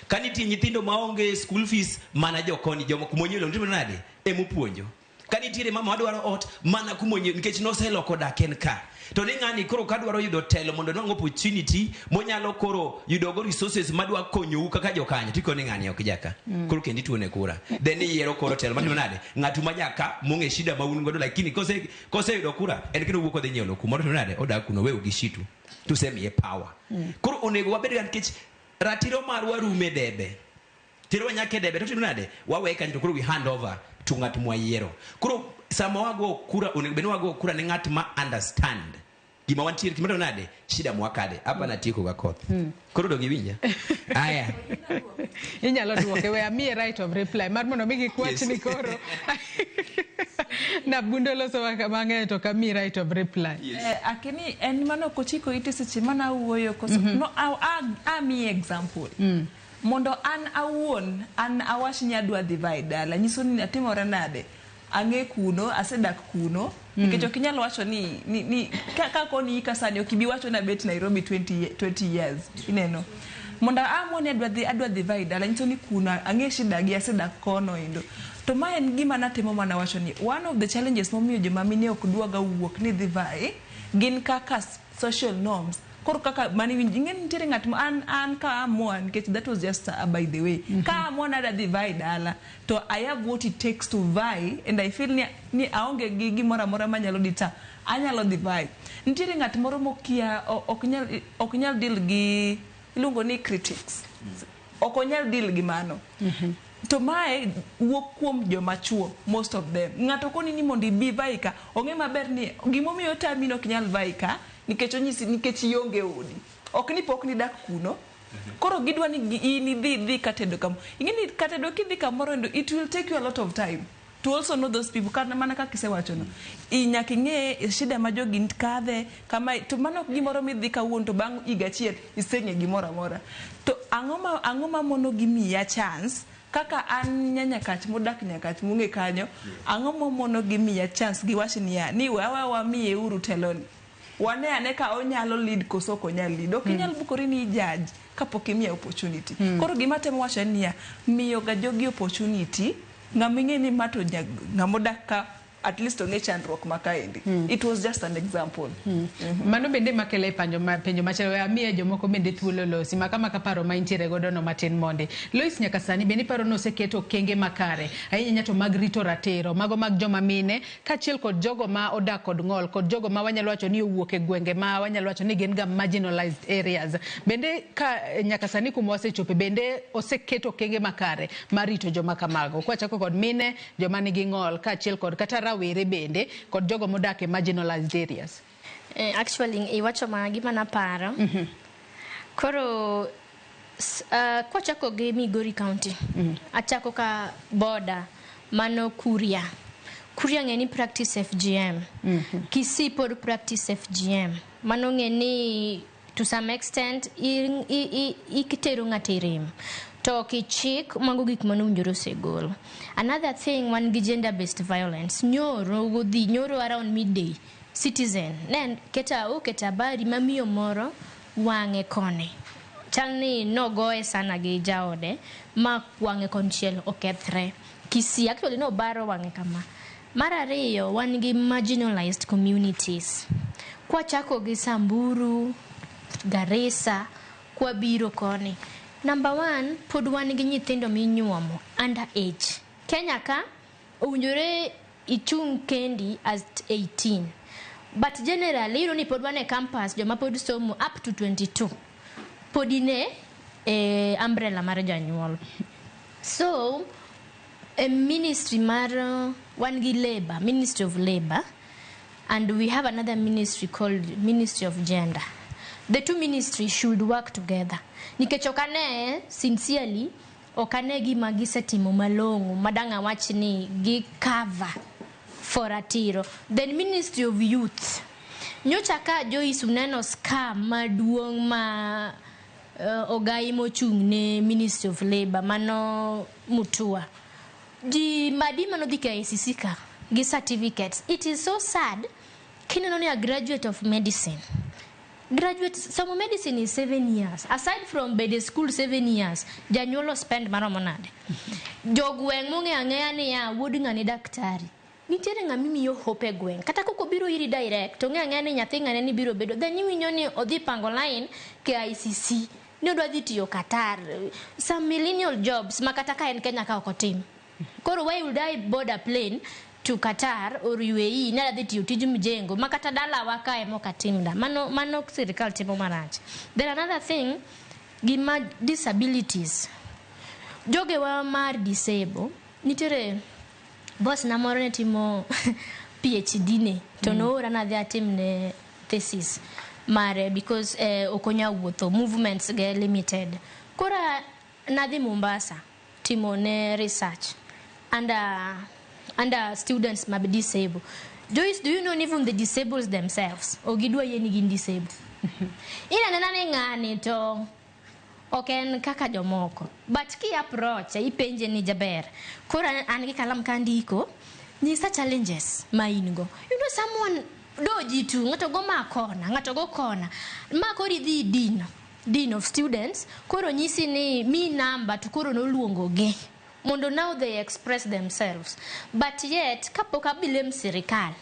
Kanitie nyithindo maonge school fees mana jokoni jomo kuma nyiewe lo timo nade emupuonjo. Kanitiere mama wadwaro ot mana kuma nyiewe nikech noseloko daken ka. To ni ng'ani koro kadwaro yudo telo mondo nwang' opportunity monyalo koro yudo go resources madwa konyou kaka jokanyo tikoni ng'ani ok jaka. Koro kendi tuone kura. Then yiero koro telo matimo nade ng'atu majaka mong'e shida ma un godo lakini kose yudo kura en kendo wuok odhi nyiewo kumoro to nade odak kuno wew gi shitu. Tusemiye power. Koro onego wabed ga nikech ratiro marwa rume debe. Tiro nyake debe to timo nade wawe kanyo to koro we hand over to ng'at mwayiero. Koro sama wago kura onego bed wago kura ne ng'at ma understand gima wantiere kimato nade shida mwakade hapa natiko ga Akoth. Koro do giwinja aya inyalo duoke we amie right of reply mar mondo migi kwach ni koro na Abunde loso mang'e to kami right of reply. Akini en mano kochiko ite seche mana wuoyo koso no ami example mondo an awuon an awach nyadwa divide dala nyiso ni atimore nade ang'e kuno asedak kuno nikech ok inyalo wacho ni ka koni kasani ok ibi wacho na bet Nairobi 20 years ineno mondo amoni adwa divide dala nyiso ni kuna ang'e shida gi asedak kono indo to ma en gima natimo mana wacho ni one of the challenges momiyo joma mine ok dwaga wuok ni divide gin kaka social norms. Koro kaka mani winjingen nitiere ng'at ma an ka amuan because that was just by the way ka amuan ada divide ala to I have what it takes to vie and I feel ni aonge gi gimoro amora manyalo dita anyalo divide. Nitiere ng'at moro mokia ok nyal deal gi iluongo ni critics ok onyal deal gi mano to mae wuok kuom joma chuo most of them ng'ato koni ni mondo ibi vie ka ong'e maber ni gimomiyo tami ok nyal vie ka nikech onyisi nikech ionge odi ok ni pok ni dak kuno koro gidwa ni ini dhi katedo kam ingeni katedo kidhi kamoro and it will take you a lot of time to also know those people kana mana kaka kisewacho no inyaka ing'e shida ma jogi kadhe kama to mano gimoro midhi kawuon to bang' iga chiel iseng'e gimoro amora to ang'o ma mono gimiya chance kaka an nyanyakach modak nyakach mung'e kanyo ang'o ma mono gimiya chance giwachi ni wawa miye uru teloni wane ane ka onyalo lead koso konyal lead ok inyal bukori ni judge kapok imiya opportunity koro gima temo wacho ni miyo ga jogi opportunity ng'aming'e ni mato ng'amodak ka at least onge chandruok makaendi. It was just an example. Mano bende makele penjo machalo amie jomoko bende thuolo losi makama kaparo ma intiere godo no matin monde. Loice nyaka sani bende paro no seketo kenge makare ahinya nyato mag rito ratiro mago mag joma mine kachiel kod jogo ma odak kod ng'ol kod jogo ma wanyalo wacho ni owuok e gwenge ma wanyalo wacho ni gin ga marginalized areas. Bende ka nyaka sani kuma wasechope bende oseketo kenge makare marito joma kamago kwachako kod mine joma nigi ng'ol kachiel kod kata rawere bende kod jogo modak e marginalized areas. Actually iwacho gima naparo. Koro kwachako gi Migori County. Achako ka border mano Kuria ngeni practice FGM. Kisii pod practice FGM. Mano ngeni to some extent ikitero ng'atirim. To kichik mago gik mano unjoro segol. Another thing one gender based violence. Nyoro around midday. Citizen nen keta bari mamiyo moro wange kone. Chalni no goe sana gi jaode ma wange konchiel okethre. Kisii actually no baro wange kama. Marariyo wan gi marginalized communities. Kwa chako gi Samburu, Garissa, kwa biro koni. Number 1, pod wan gi nyithindo minyuomo under age. Kenya ka unjure ichung kendi as 18. But generally, you know, pod wan e campus joma pod somo up to 22. Podine umbrella mar janyuol. So a ministry mar one gi labor, Ministry of Labor, and we have another ministry called Ministry of Gender. The two ministries should work together. Nikech okane sincerely okane gi magisetimo malongo madanga wach ni gi cover for ratiro. Then Ministry of Youth. Nyocha ka Joyce uneno scam maduong ma ogai mochung ne Ministry of Labor mano Mutua. Di madima no dike ICC ka gi certificates. It is so sad. Kineno ni a graduate of medicine. Some medicine is 7 years. Aside from bed school 7 years, janyuolo spend maromonade. Jogweng monge ang'eya ni ya wuodi ng'ani daktari. Nitiere ng'ami miyo hope gweng. Kata koko biro iri direct, onge ang'eya ni nyathi ng'ane ni biro bedo. Then iwinjo ni odhi pango line ke ICC. Ni odwa dhi tiyo Qatar. Some millennial jobs makata ka en Kenya ka okotim. Koro why would I board a plane to Qatar or UAE nala dhi tiyo tij mjengo makata dala waka emo katimda mano sirikal timo marach. Then another thing gima disabilities joge wa mar disable nitere boss na moro ne timo PhD ne to no ora na dhi atimne thesis mare because okonya wuotho movements get limited. Kora nadhi Mombasa timo ne research under students may be disabled. Joyce, do you know even the disabled themselves? Ogidwa yeni gin disabled. Ina nana ngani to oken kaka jomoko. But ki approach ipenje ni jaber. Kora an gi kalam kandiko ni sa challenges ma ingo. You know someone doji tu ngato go makona, ngato go kona. Ma kori dhi dean of students koro nyisi ni mi number to koro no luongo ge. Mondo now they express themselves. But yet, kapoka bilem sirikal.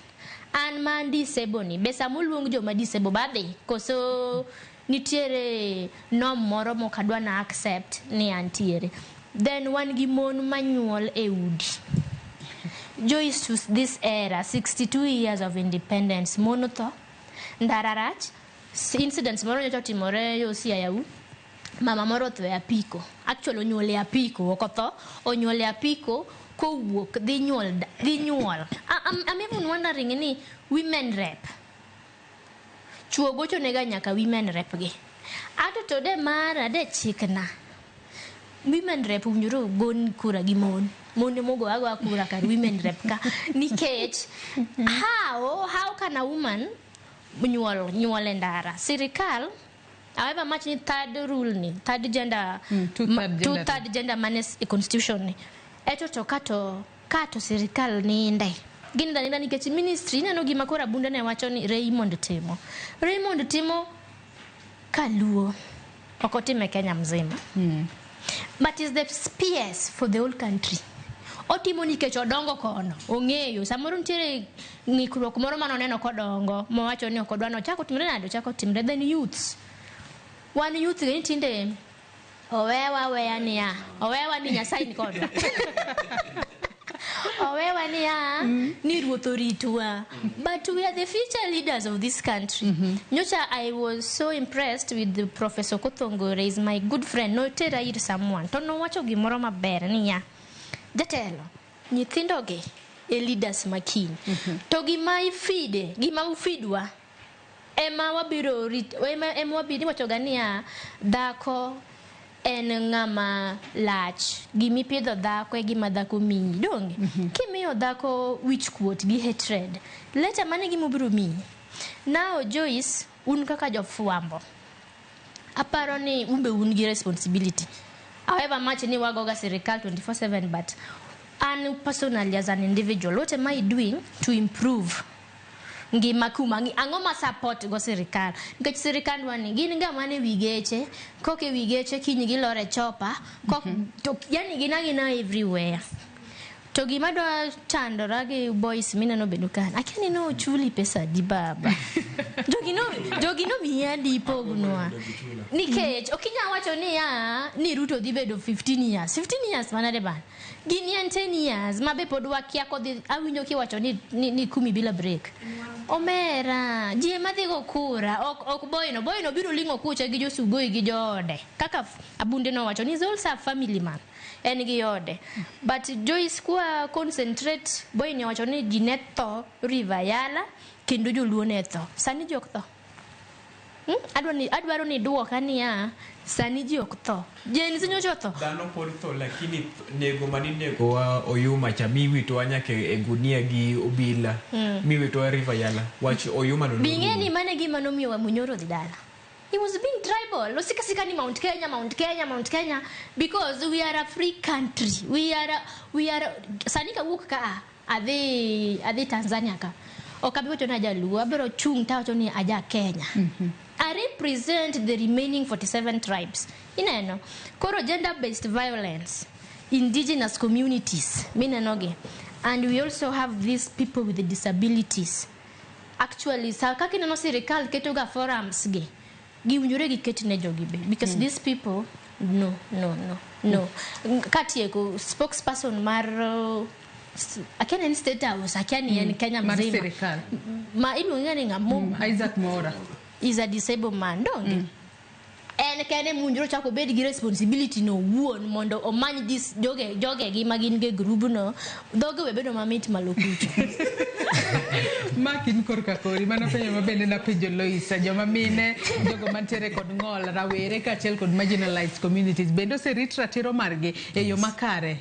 And man disable ni. Besa muluongo jo ma disable bade. Koso nitiere no moro mo kadwa na accept ni antiere. Then one gimon manual e udi. Joyce to this era, 62 years of independence. Monotho. Ndararach. Incidents moro nyoto timore yo siya yau. Mama moro thwe apiko. Actually onyuole apiko. Okotho onyuole apiko ko wuok dhi nyuol. I'm even wondering ni women rep. Chuo gocho nega nyaka women rep gi. Ato to de mara de chikna. Women rep unjuro gon kura gi mon. Mon mogo agwa kura kar women rep ka. Nikech how can a woman nyuol ndara? Sirikal however much ni third rule ni third gender two-third gender manes e constitution ni eto to kato sirikal ni ndai gini nda nikech ministry neno gima kora Abunde ne wacho ni Raymond timo kaluo okotime Kenya mzima but is the spears for the whole country otimo nikech odongo kono ong'eyo samoro nitiere ng'ikruok moro manoneno kodongo mowacho ni ok odwa nochako timre nade ochako timre then youths wan youth ni tinde owewa ni Nyasaye ni kodwa owewa ni ruoth oritwa but we are the future leaders of this country. Nyocha I was so impressed with the Professor Akoth is my good friend no tera ir someone to no wacho gimoro maber niya jatelo nyithindo ge e leaders makiny to gima ufidwa ema wabiro wacho ganiya dhako en ng'ama lach gimipidho dhako e gima dhako miyi donge kimiyo dhako wich kuot gi hatred leta mane gimobiro miyi. Now Joyce un kaka jofwambo aparo ni umbe un gi responsibility however much ni wagoga sirikal 24/7 but and personally as an individual what am I doing to improve ngima kuma ang'o ma support go sirikal nikech sirikal wani gin ga mane wigeche koke wigeche kiny gi lore chopa kok to yani gina everywhere to gima dwa chandora gi boys mineno bedo kan akeni no chuli pesa di baba jogino miya di pognwa nikech okinya wacho ni Ruto dhi bedo 15 years manade ban gini en 10 years mabe pod wakia kodhi awinjo kiwacho ni kumi bila break omera jie madhigo kura ok boyno biro lingo kucha gi josugoi gi joode kaka Abunde no wacho ni also family man en gi ode but Joyce kwa concentrate boyno wacho ni jinetho river yala kendo joluo netho sani jok tho adwaro ni duoka niya sani ji ok tho jen sinyocho tho dhano pod tho lakini nego maninego wa oyuma cha miwito nyaka e gunia gi obila miwito river yala wach oyuma no bingeni mane gima nomiyo wa munyoro dhi dala. He was being tribal. Losikasika ni Mount Kenya because we are a free country. We are sanika wuok ka ade Tanzania ka okabiwo to na jaluo abiro chung ta to ni aja Kenya. I represent the remaining 47 tribes. Ineno koro gender based violence, indigenous communities minenoge, and we also have these people with the disabilities. Actually sakaki no sirikal ketoga forums ge giwinjore gi ketne jogi be because these people no katieko spokesperson mar akene ni state house akene en Kenya mzima ma iluonga ni ngamo Isaac Mora is a disabled man donge en kene munjro chako bed gi responsibility no wuon mondo omany this joge gi magin ge group no doge we bedo mamit malokucho makin korka kori mano penyo mabende na penjo Loice joma mine jogo mantiere kod ng'ol rawere kaachiel kod marginalized communities bende oserit ratiro margi e yo makare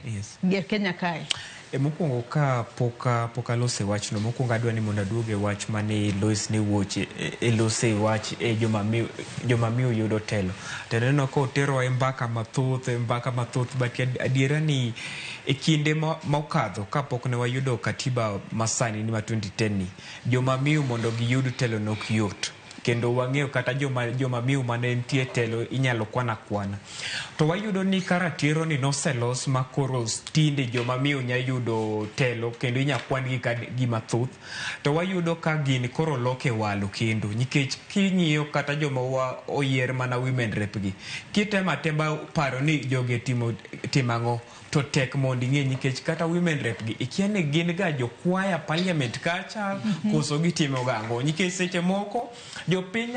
Kenya kae. Mokwongo ka poka lose wach no mokwongo adwa ni mondo aduoge wach mane Loice ne wuoche lose wach joma miyo yudo telo teneno ko tero e mbaka mathoth but adiera ni e kinde mokadho kapok ne wayudo katiba masani ni ma 2010 ni joma miyo mondo giyud telo nok yot kendo wang'eyo kata joma miyo mane nitie telo inyalo kwana to wayudo ni karatiro ni noselos makoro tinde joma miyo nya yudo telo kendo inyakwan gi gima thoth to wayudo ka gini koro loke walo kendo nikech kingiyo kata joma oyier mana women rep gi kitema temba paro ni joge timango to tek mondi ng'e nikech kata women rep gi ikiane gin ga jokwaya parliament kacha koso gitimo gango nikech seche moko jopiny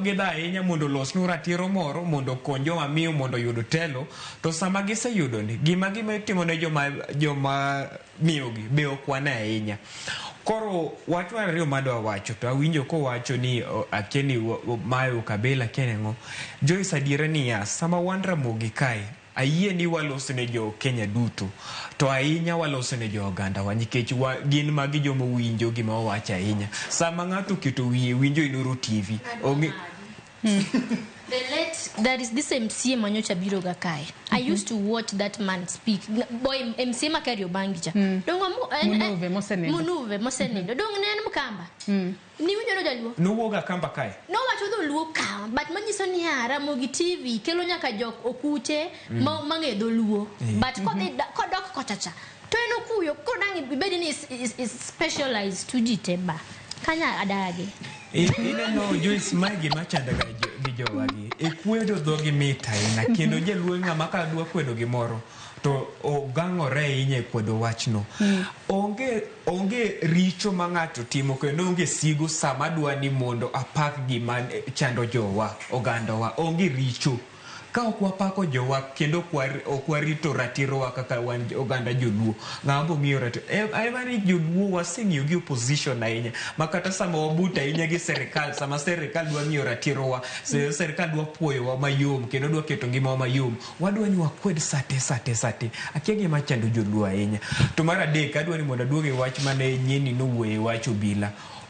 gidha ahinya mondo los ratiro moro mondo konyo joma miyo mondo yudo telo to sama giseyudo ni gima itimo ne joma miyo gi be okwana ahinya. Koro watu ariyo madwa wacho to awinjo ko wacho ni akeni mayo kabela kenengo Joyce adiera ni ya sama wan Ramogi kae ayie ni walose ne jo Kenya duto to ahinya walose ne jo Uganda nikech gin magi jomo winjo gima wawacho ahinya sama ng'ato keto wiye winjo Inoro TV There is this MCA Manyocha Biroga Kai. I used to watch that man speak. Boy, MCA Makario Bangija. Munuve Mosenendo. Don't name Mukamba. Ni winyo no jaluo. No woga kamba kai. No wacho dholuo ka but manyiso ni Ramogi TV kelo nyaka jok okute mang'e dholuo but kodok kochacha to en okuyo kodang ibedi ni is specialized to jiteba kanya adage no Joyce magi machandaga gi jowagi kwedo dhogi mita ina kendo jaluo ng'ama ka dwa kwedo gimoro to ogang'ore inye kwedo wachno onge richo ma ng'ato timo kendo onge sigo sama dwa ni mondo apak gima chando jowa ogandawa onge richo ka ok wapako jowa kendo ok warito ratirowa kaka wan oganda joluo ng'ambo ng'iyo ratiro ayani joluo waseng'iyo gi opposition ahinya makata sama wabuta ahinya gi serikal sama serikal dwa ng'iyo ratirowa serikal dwa puoyowa mayom kendo dwa keto ngimawa mayom wadwa ni wakwed sate akia gima chando joluo ahinya to mar adek adwa ni mondo aduoge wach mane nyieni nowuoye wach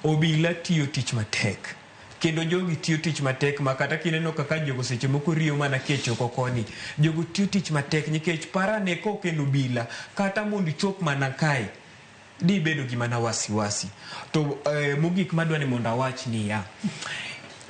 obila tiyo tich matek kendo jogi tiyo tich matek makata kineno kaka jogo seche moko riyo mana kecho kokoni jogo tiyo tich matek nikech parane kokeno bila kata mondo chop mana kae di bedo gima na wasiwasi to mogik madwa ni mondo awach ni ya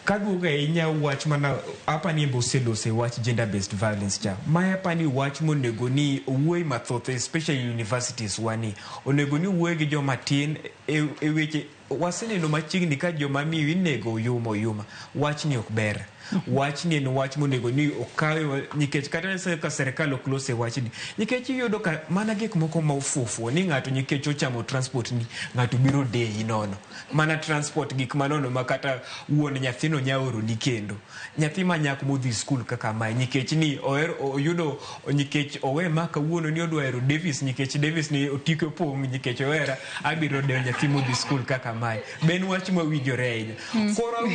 kaduoga inya wach mana apa ni boselose wach gender based violence cha maya pani wach monego ni wuoy mathoth especially universities wani onego ni wuoy gi joma tin e weche waseneno machiegni ka joma miyo inego yuma wach ni ok ber wach ni en wach monego ni okawe nikech kata ka serikal oklose wach ni nikech iyudo ka mana gik moko ma ufufu ni ng'ato nikech ochamo transport ni ng'ato biro dei nono mana transport gik manono makata wuon nyathino nyaoro ni kendo nyathi manyak modhi school kaka mai nikech ni oyudo nikech owe maka wuono ni odwaro Davis nikech Davis ni otiko pong nikech owera abiro de nyathi modhi school kaka mai ben wach ma winjore ahinya koro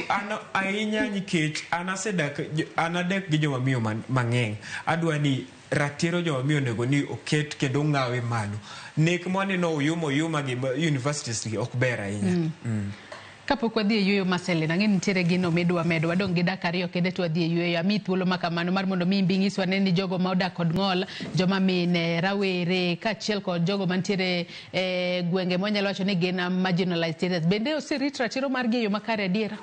ahinya nikech anadek gi joma miyo mang'eny adwa ni ratiro joma miyo nego ni oket kendo ng'awe malo nek mwaneno oyuma gi universities ok ber ahinya kapok wadhi e yueyo Mercelene ang'e nitiere gino midwa medo wadong' gi dak ariyo kende to wadhi e yueyo ami thuolo makamano mar mondo mi ng'iswa ne ni jogo ma odak kod ng'ol joma mine rawere kaachiel kod jogo mantiere gwenge mwanyalo wacho ni gin marginalized areas bende oserit ratiro mar gi e yo makare adiera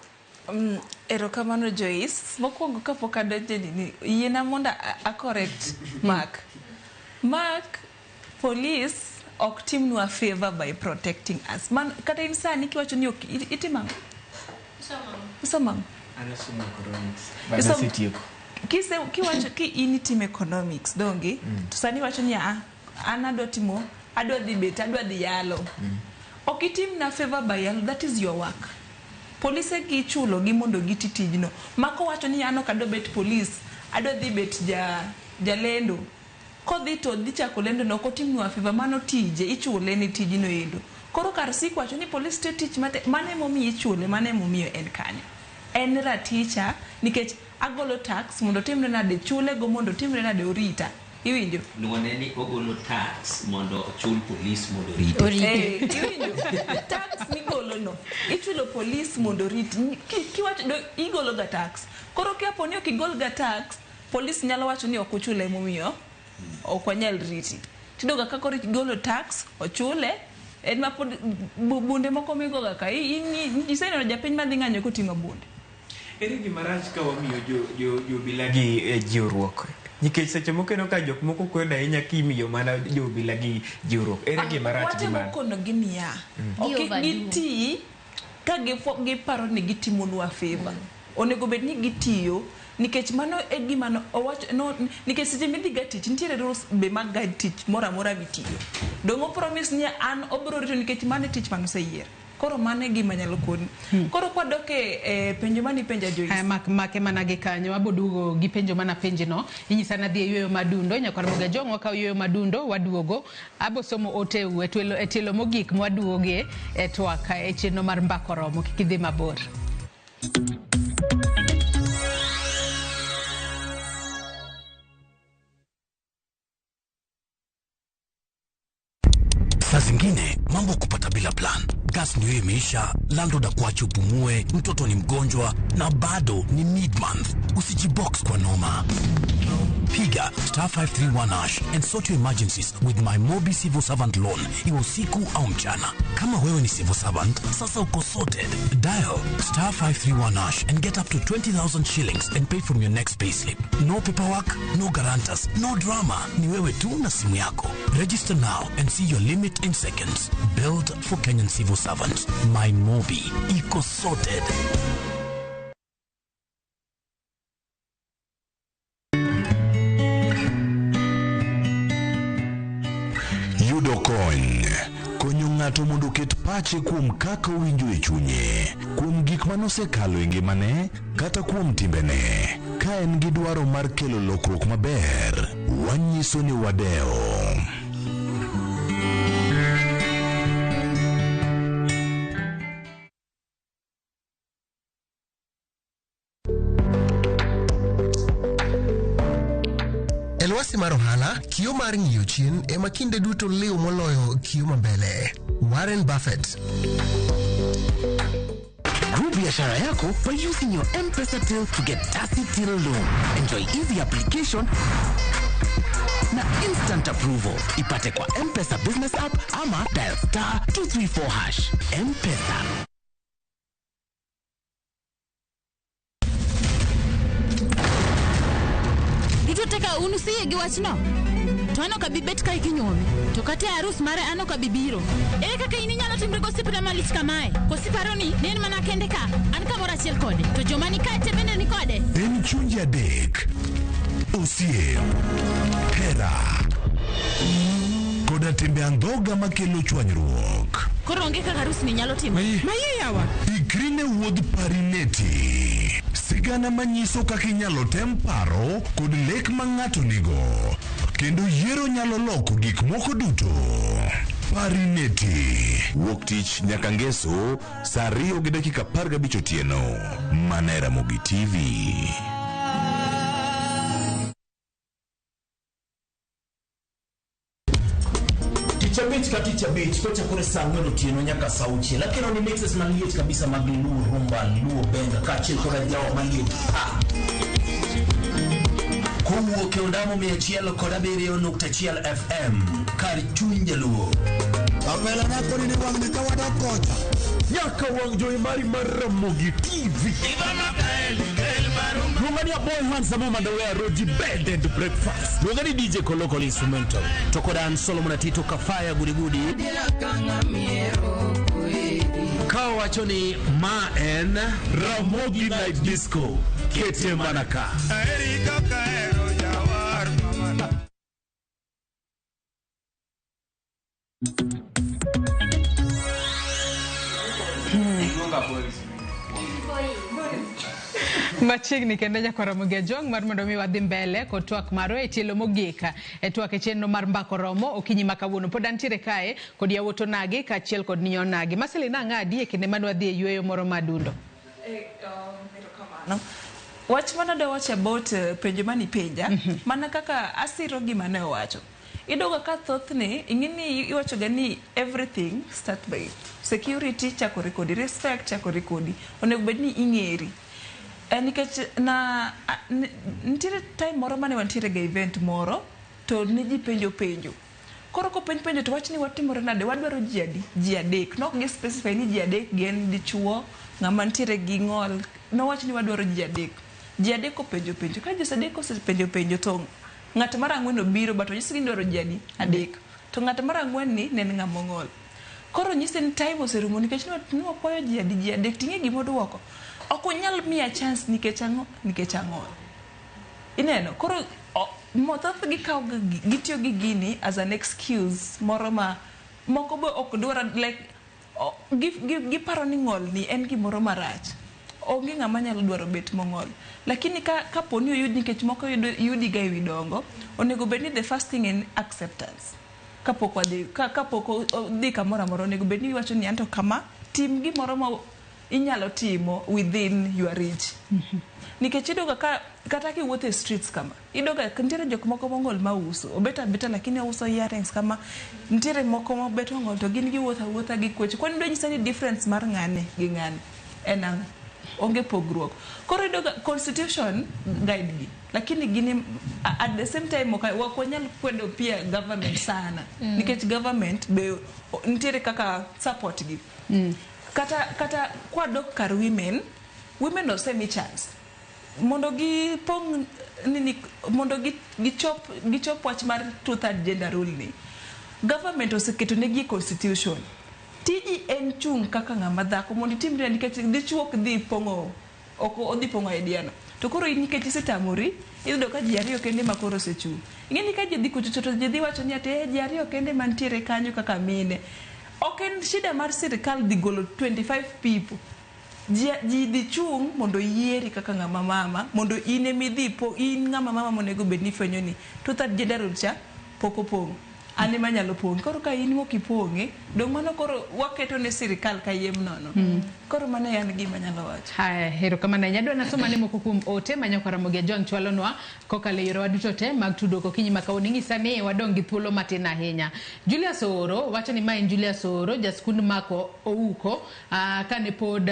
Erokamano Joyce mokwongo kapok adonjo ni yiena mondo a correct Mark police ok timnu a favor by protecting us man kata in sani kiwacho ni ok itimang usamang anasumo economics bana sitieko kiwacho ki in team economics donge to sani wacho ni an adwa dhi bet adwa dhi yalo ok itim na favor by yalo that is your work police gi chulo gi mondo giti tijno mako wacho ni ano kado bet police adwa dhi bet jalendo kodhi to dhi chako lendo no kotimnu afiva mano tije ichule ni tijino endo koro kar siku wacho ni police to tich mate mane momi ichule mane momi en kanyo en raticha nikech agolo tax mondo timne na de chule go mondo timne na de orita iwinjo nuone ni ogolo tax mondo ochul police mondo rite iwinjo tax ni golo no ichulo police mondo riti kiwacho igolo ga tax koro kiapo ni okigol ga tax police nyalo wacho ni ok ochule momiyo okwanyal riti tidoga ka koro igolo tax ochule en ma bunde moko migo ga ka iseno japiny madhi ng'anyo koting'o bunde ere gima rach ka wamiyo jo bilagi jiwruok nikech seche moko eno ka jok moko kwenda ahinya kimiyo mana jo bilagi jiwruok ere gima rach gi mano kono gimiya ok giti ka giparo ni gitimonu a favor onego bed ni gitiyo nikech mano e gima owacho no nikech seche midhi ga tich nitiere rules be mag ga tich mora mitiyo dongo promise ni an obro rito nikech mane tich man oseyier koro mane gima nyalo koni koro kwadoke penjo mani penja Joyce make mana gi kanyo abodugo gi penjo mana penjino inyisa na dhi yueyo madundo nyakwa moga jongo ka yueyo madundo waduogo abo somo ote e tielo mogik mwaduoge e Twak e chenro mar mbako romo kikidhi mabor Saa zingine mambo kupata bila plan. Gas ndio imeisha, landlord akuache upumue, mtoto ni mgonjwa na bado ni mid-month. Usijibox kwa noma. Piga *531# and sort your emergencies with my Mobi Civil Servant loan. Iwe usiku au mchana. Kama wewe ni civil servant, sasa uko sorted. Dial *531# and get up to 20,000 shillings and pay from your next payslip. No paperwork, no guarantors, no drama. Ni wewe tu na simu yako. Register now and see your limit in seconds. Build for Kenyan civil servants. My Mobi. Iko sorted. Yudo kony. Konyo ng'ato mondo ket pache kuom kaka owinjo e chunye, kuom gik manosekalo e ngimane, kata kuom timbene. Ka en gi dwaro mar kelo lokruok maber, wanyiso ni wadeo. Elwasi mar ohala, kio mar ng'iyo chien ema kinde duto liw moloyo kio mbele. Warren Buffett. Grow biashara yako by using your M-Pesa till to get Tasi Till loan. Enjoy easy application na instant approval. Ipate kwa M-Pesa business app ama dial *234#. M-Pesa. Teka unusiye giwachno. To ano ka bibet ka ikinyome. To kate arus mare ano ka bibiro. Kaka ini nyalo timre gosipre malich kamae. Kosiparo ni nen mana kende ka. An kamora achiel kode. To joma ni kate bende ni kode. En chunje adek. Osiem. Hera. Koda timbe andhoga makelo chwanyruok. Koro onge kaka arus ni nyalo timo. Maye yawa. Ikrine wuodh parineti. Sigana manyiso kaka inyalo tem paro kod lek ma ng'ato nigo. Kendo yiero nyalo loko gik moko duto. Parineti. Wuok tich nyaka ngeso, saa 2:15 otieno. Mana Ramogi TV. Ticha beach kocha kore saa 4 otieno nyaka saa 6. Lakini ni mixes maliet kabisa magluo rumba luo benga kache kora jao maliet. Kuwo ke ondamo 107.1 FM kar chunje luo. Amela na koni ni wang ni kawada kocha. Nyaka wang joy mari mar Ramogi TV. Lungani boy handsome man the way road bed and breakfast. Lungani DJ Kolokoli instrumental. Tokodan Solomon Tito Kafaya gudi. Kawa wachoni ma en Ramogi Night Disco. Kete manaka. Erika kaero jawar mamana. Machiegni kendo nyako Ramogi jong mar mondo mi wadhi mbele kod twak maro e tielo mogika e twak e chenro mar mbako romo okinyi makawuono pod antiere kae kod yawuoto nagi kaachiel kod niyo nagi. Mercelene ang'adi e kinde manwadhi e yueyo moro madundo. Wach mana da wacha about penjo mani penja mana kaka asiro gima ne owacho. Idoga ka thothne ingini iwacho gani everything start by security chako rekodi, respect chako rekodi, onego bed ni ing'eri. Nikech na nitiere time moro mane wantiere ga event moro to ni ji penjo. Koro ko penjo to wachni watimore nade, wadwaro ji adek. Nok gi specify ni ji adek gen dichuo ng'ama ntiere gi ng'ol. No wachni wadwaro ji adek. Ji adek ko penjo. Ka ji adek ko penjo to ng'at mar ang'wen obiro but nyisi gidwaro ji adek. To ng'at mar ang'wen ni ne ng'ama ng'ol. Koro nyisi ni time oserumo nikech ni wapoyo ji adek ting'e gimo duoko. Ok onyal miya chance nikech ang'o. Ineno, koro mothoth gikaw gitiyo gi gini as an excuse moro ma moko be ok dwara like giparo ni ng'ol ni en gimoro marach. Onge ng'ama nyalo dwaro bet mong'ol. Lakini ka poni oyud nikech moko yudi ga ewi dongo, onego bed ni the first thing in acceptance. Kapok odhi kamoro amora onego bed ni iwacho ni anto kama tim gimoro ma inyalo timo within your reach. Nikech idoga kata ki wuotho e streets kama. Idoga ntiere jok moko mong'ol ma uso. Obeta lakini uso earrings kama. Ntiere moko ma beto ng'ol to gin gi wuotha gi kweche. Kwani do nyisa ni difference mar ng'ane gi ng'ane. Enang. onge pogruok. Koro constitution guide gi, lakini gini at the same time wakonyal kwedo pia government sana, nikech government be nitiere kaka support gi. Kata kwa dok kar women osemi chance mondo gi pong nini, mondo gichop wach mar 2/3 gender rule ni. Government oseketo negi constitution. Tiji en chung kaka ng'ama dhako mondo timre, nikech dichuo dhi pongo oko odhi pongo Atieno. To koro nikech isetamori iyudo ka ji ariyo kende ma koro osechung. Ing'eni ka ji dhi kucho to ji dhi wacho ni ate ji ariyo kende mantiere kanyo kaka mine. Ok en shida mar sirikal dhi golo 25 people. Ji dhi chung mondo yieri kaka ng'ama mama, mondo ine midhipo, in ng'ama mama monego bed ni fwenyo ni 2/3 gender rule cha poko pong. Ani manyalo pong. Koro ka in mokiponge, dong mano koro waketo ne sirikal ka yiem nono. Koro mano yan gima nyalo wacho. Haya, hero kama na nyadwa nasoma ni moko kuom ote manyo Ramogi John chwalonwa kokale yoro waduto te mag tudoko kinyi makaoni ng'isa ni wadong gi thuolo matin ahinya. Julius Oro wacho ni main Julius Oro jaskund mako Ouko kane pod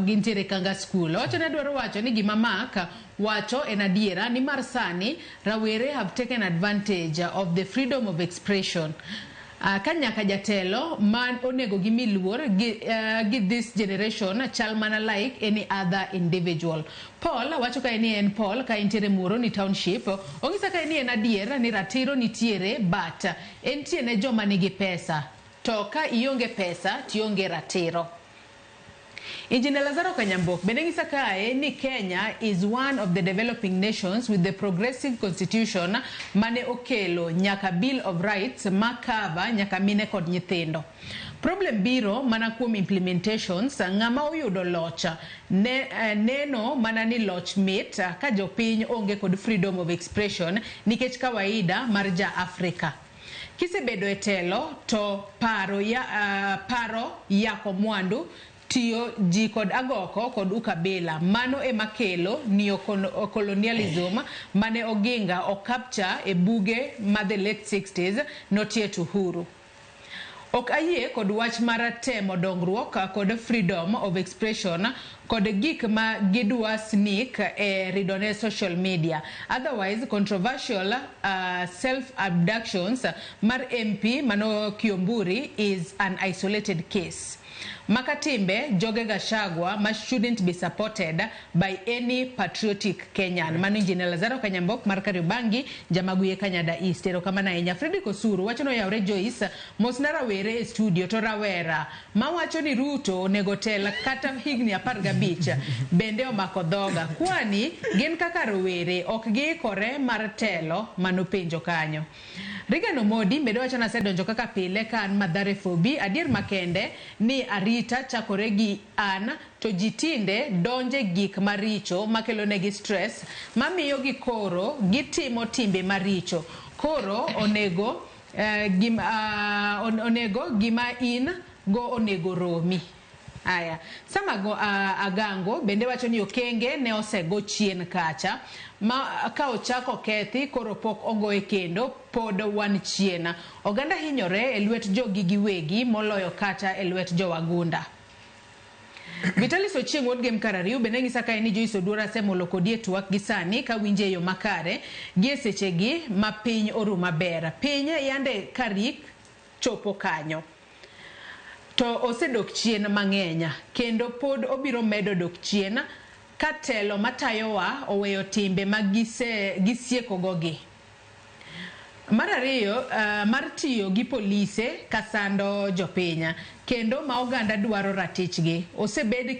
gintiere kanga school. Wacho ni adwaro wacho ni gima maka wacho en adiera ni mar sani rawere have taken advantage of the freedom of expression. Kanyaka jatelo man onego gimi luor give this generation chal mana like any other individual. Paul wacho ka ni en Paul ka intiere Muro ni township ongisa ka ni en adiera ni ratiro nitiere but entie ne joma nigi pesa to ka ionge pesa tionge ratiro. Engineer Lazaro Kanyambok benengisa kae ni Kenya is one of the developing nations with the progressive constitution mane okelo nyaka Bill of Rights makava nyaka mine kod nyithindo. Problem biro mana kuom implementations ng'ama oyudo locha neno mana ni loch mit ka jopiny onge kod freedom of expression nikech kawaida mar ja Afrika. Kisebedo e telo to paro yako mwandu tiyo ji kod agoko kod ukabila mano emakelo neo-colonialism mane oginga o capture e buge ma the late 60s notie tuhuru. Ok ayie kod wach mara temo dongruok kod freedom of expression kod gik ma gidwa sneak e ridone social media. Otherwise, controversial self-abductions mar MP Mano Kiomburi is an isolated case. Makatimbe Joge Gashagwa shouldn't be supported by any patriotic Kenyan. Manu Engineer Lazaro Kanyambok mar Karibangi Jamaguye Kanyada East. Ero kama na enya Fredi Kosuru wacho no yaure Joyce mosnara were studio to rawera ma wacho ni Ruto negotel kata higni 15 bende omako dhoga kwani gin kaka rowere ok giikore mar telo manopenjo kanyo. Rigano Modi medo wacho na sedonjo kaka pile kan madhare fobi adier makende ni arita chakore gi an to jitinde donje gik maricho makelo negi stress mamiyo gi koro gitimo timbe maricho koro onego gima in go onego romi. Aya, sama agango bende wacho ni okenge ne osego chien kacha ma ka ochako kethi koro pok ogoe kendo pod wan chiena. Oganda hinyore e lwet jogi giwegi moloyo kata e lwet jowagunda. Vitalis Ochieng wod game karariu bende ngisa ka ni Joyce Oduora semolo kodie Twak gisani ka winje yo makare gie sechegi ma piny oru maber. Piny yande karik chopo kanyo. To osedok chien mang'enya kendo pod obiro medo dok chien katelo matayowa oweyo timbe magisieko gogi. Mar ariyo mar tiyo gi polise kasando jopinya kendo ma oganda dwaro ratichgi osebed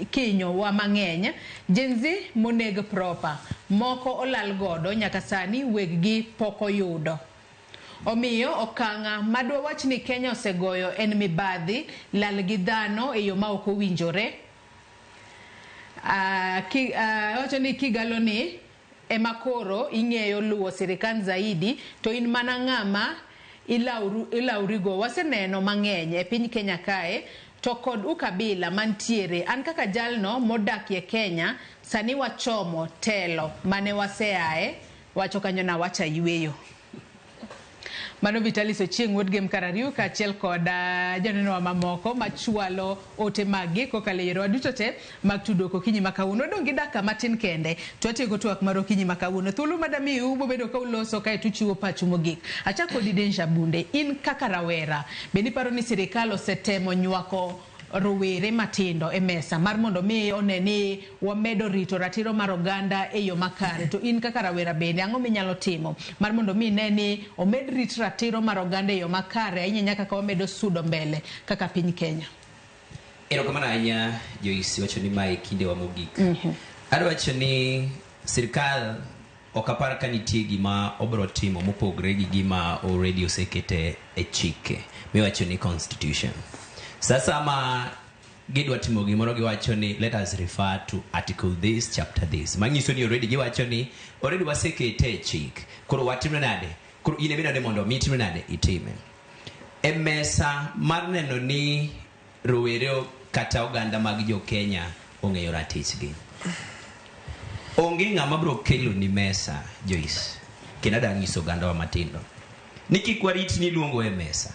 kinyo wa mang'eny jenzi moneg proper moko olal godo nyaka sani weggi poko yudo. Omiyo okanga madwa wach ni Kenya osegoyo en mibadhi lal gi dhano e yo ma ok owinjore. Wacho ni kigalo ni emakoro ing'eyo luwo sirikan zaidi to in mana ng'ama ilaurigo. Waseneno mang'eny e piny Kenya kae to kod ukabila mantiere. An kaka jalno modakie Kenya sani wachomo telo mane waseae wacho kanyo na wacha yweyo. Mano Vitalis Ochieng wuod game Karariu ka achiel kod joneno wa mamoko machwalo ote magi kokalo yero aduto te mag tudruok okinyi makawuono. Dongi daka matin kende to atieko twak mar okinyi makawuono. Thuolo madami ubo bedo ka uloso kae tuchiwo pacho mogik. Achako di Denish Abunde, in kaka rawera bende paro ni sirikal osetemo nywako rowere matindo e mesa mar mondo mi oneni wamedo rito ratiro mar oganda e yo makare. To in kaka rawera bende ang'o minyalo timo mar mondo mi neni omed rit ratiro mar oganda e yo makare ahinya nyaka ka wamedo sudo mbele kaka piny Kenya? Erokamano ahinya Joyce, wacho ni mae kinde wa mogik. Adwa wacho ni sirikal ok apar ka nitie gima obro timo mopogre gi gima already osekete e chike miwacho ni constitution. Sasa ma gidwa timo gimoro giwacho ni let us refer to article this chapter this. Manyiso ni already giwacho ni already wasekete e chik. Koro watimo nade? Koro ine bina de mondo mitimo nade itime. E mesa mar neno ni rowere kata oganda mag jo Kenya ong'eyo ratichgi. Onge ng'ama bro kelo ni mesa Joyce. Kenada nyiso oganda wa matindo. Niki kwarit ni luongo e mesa.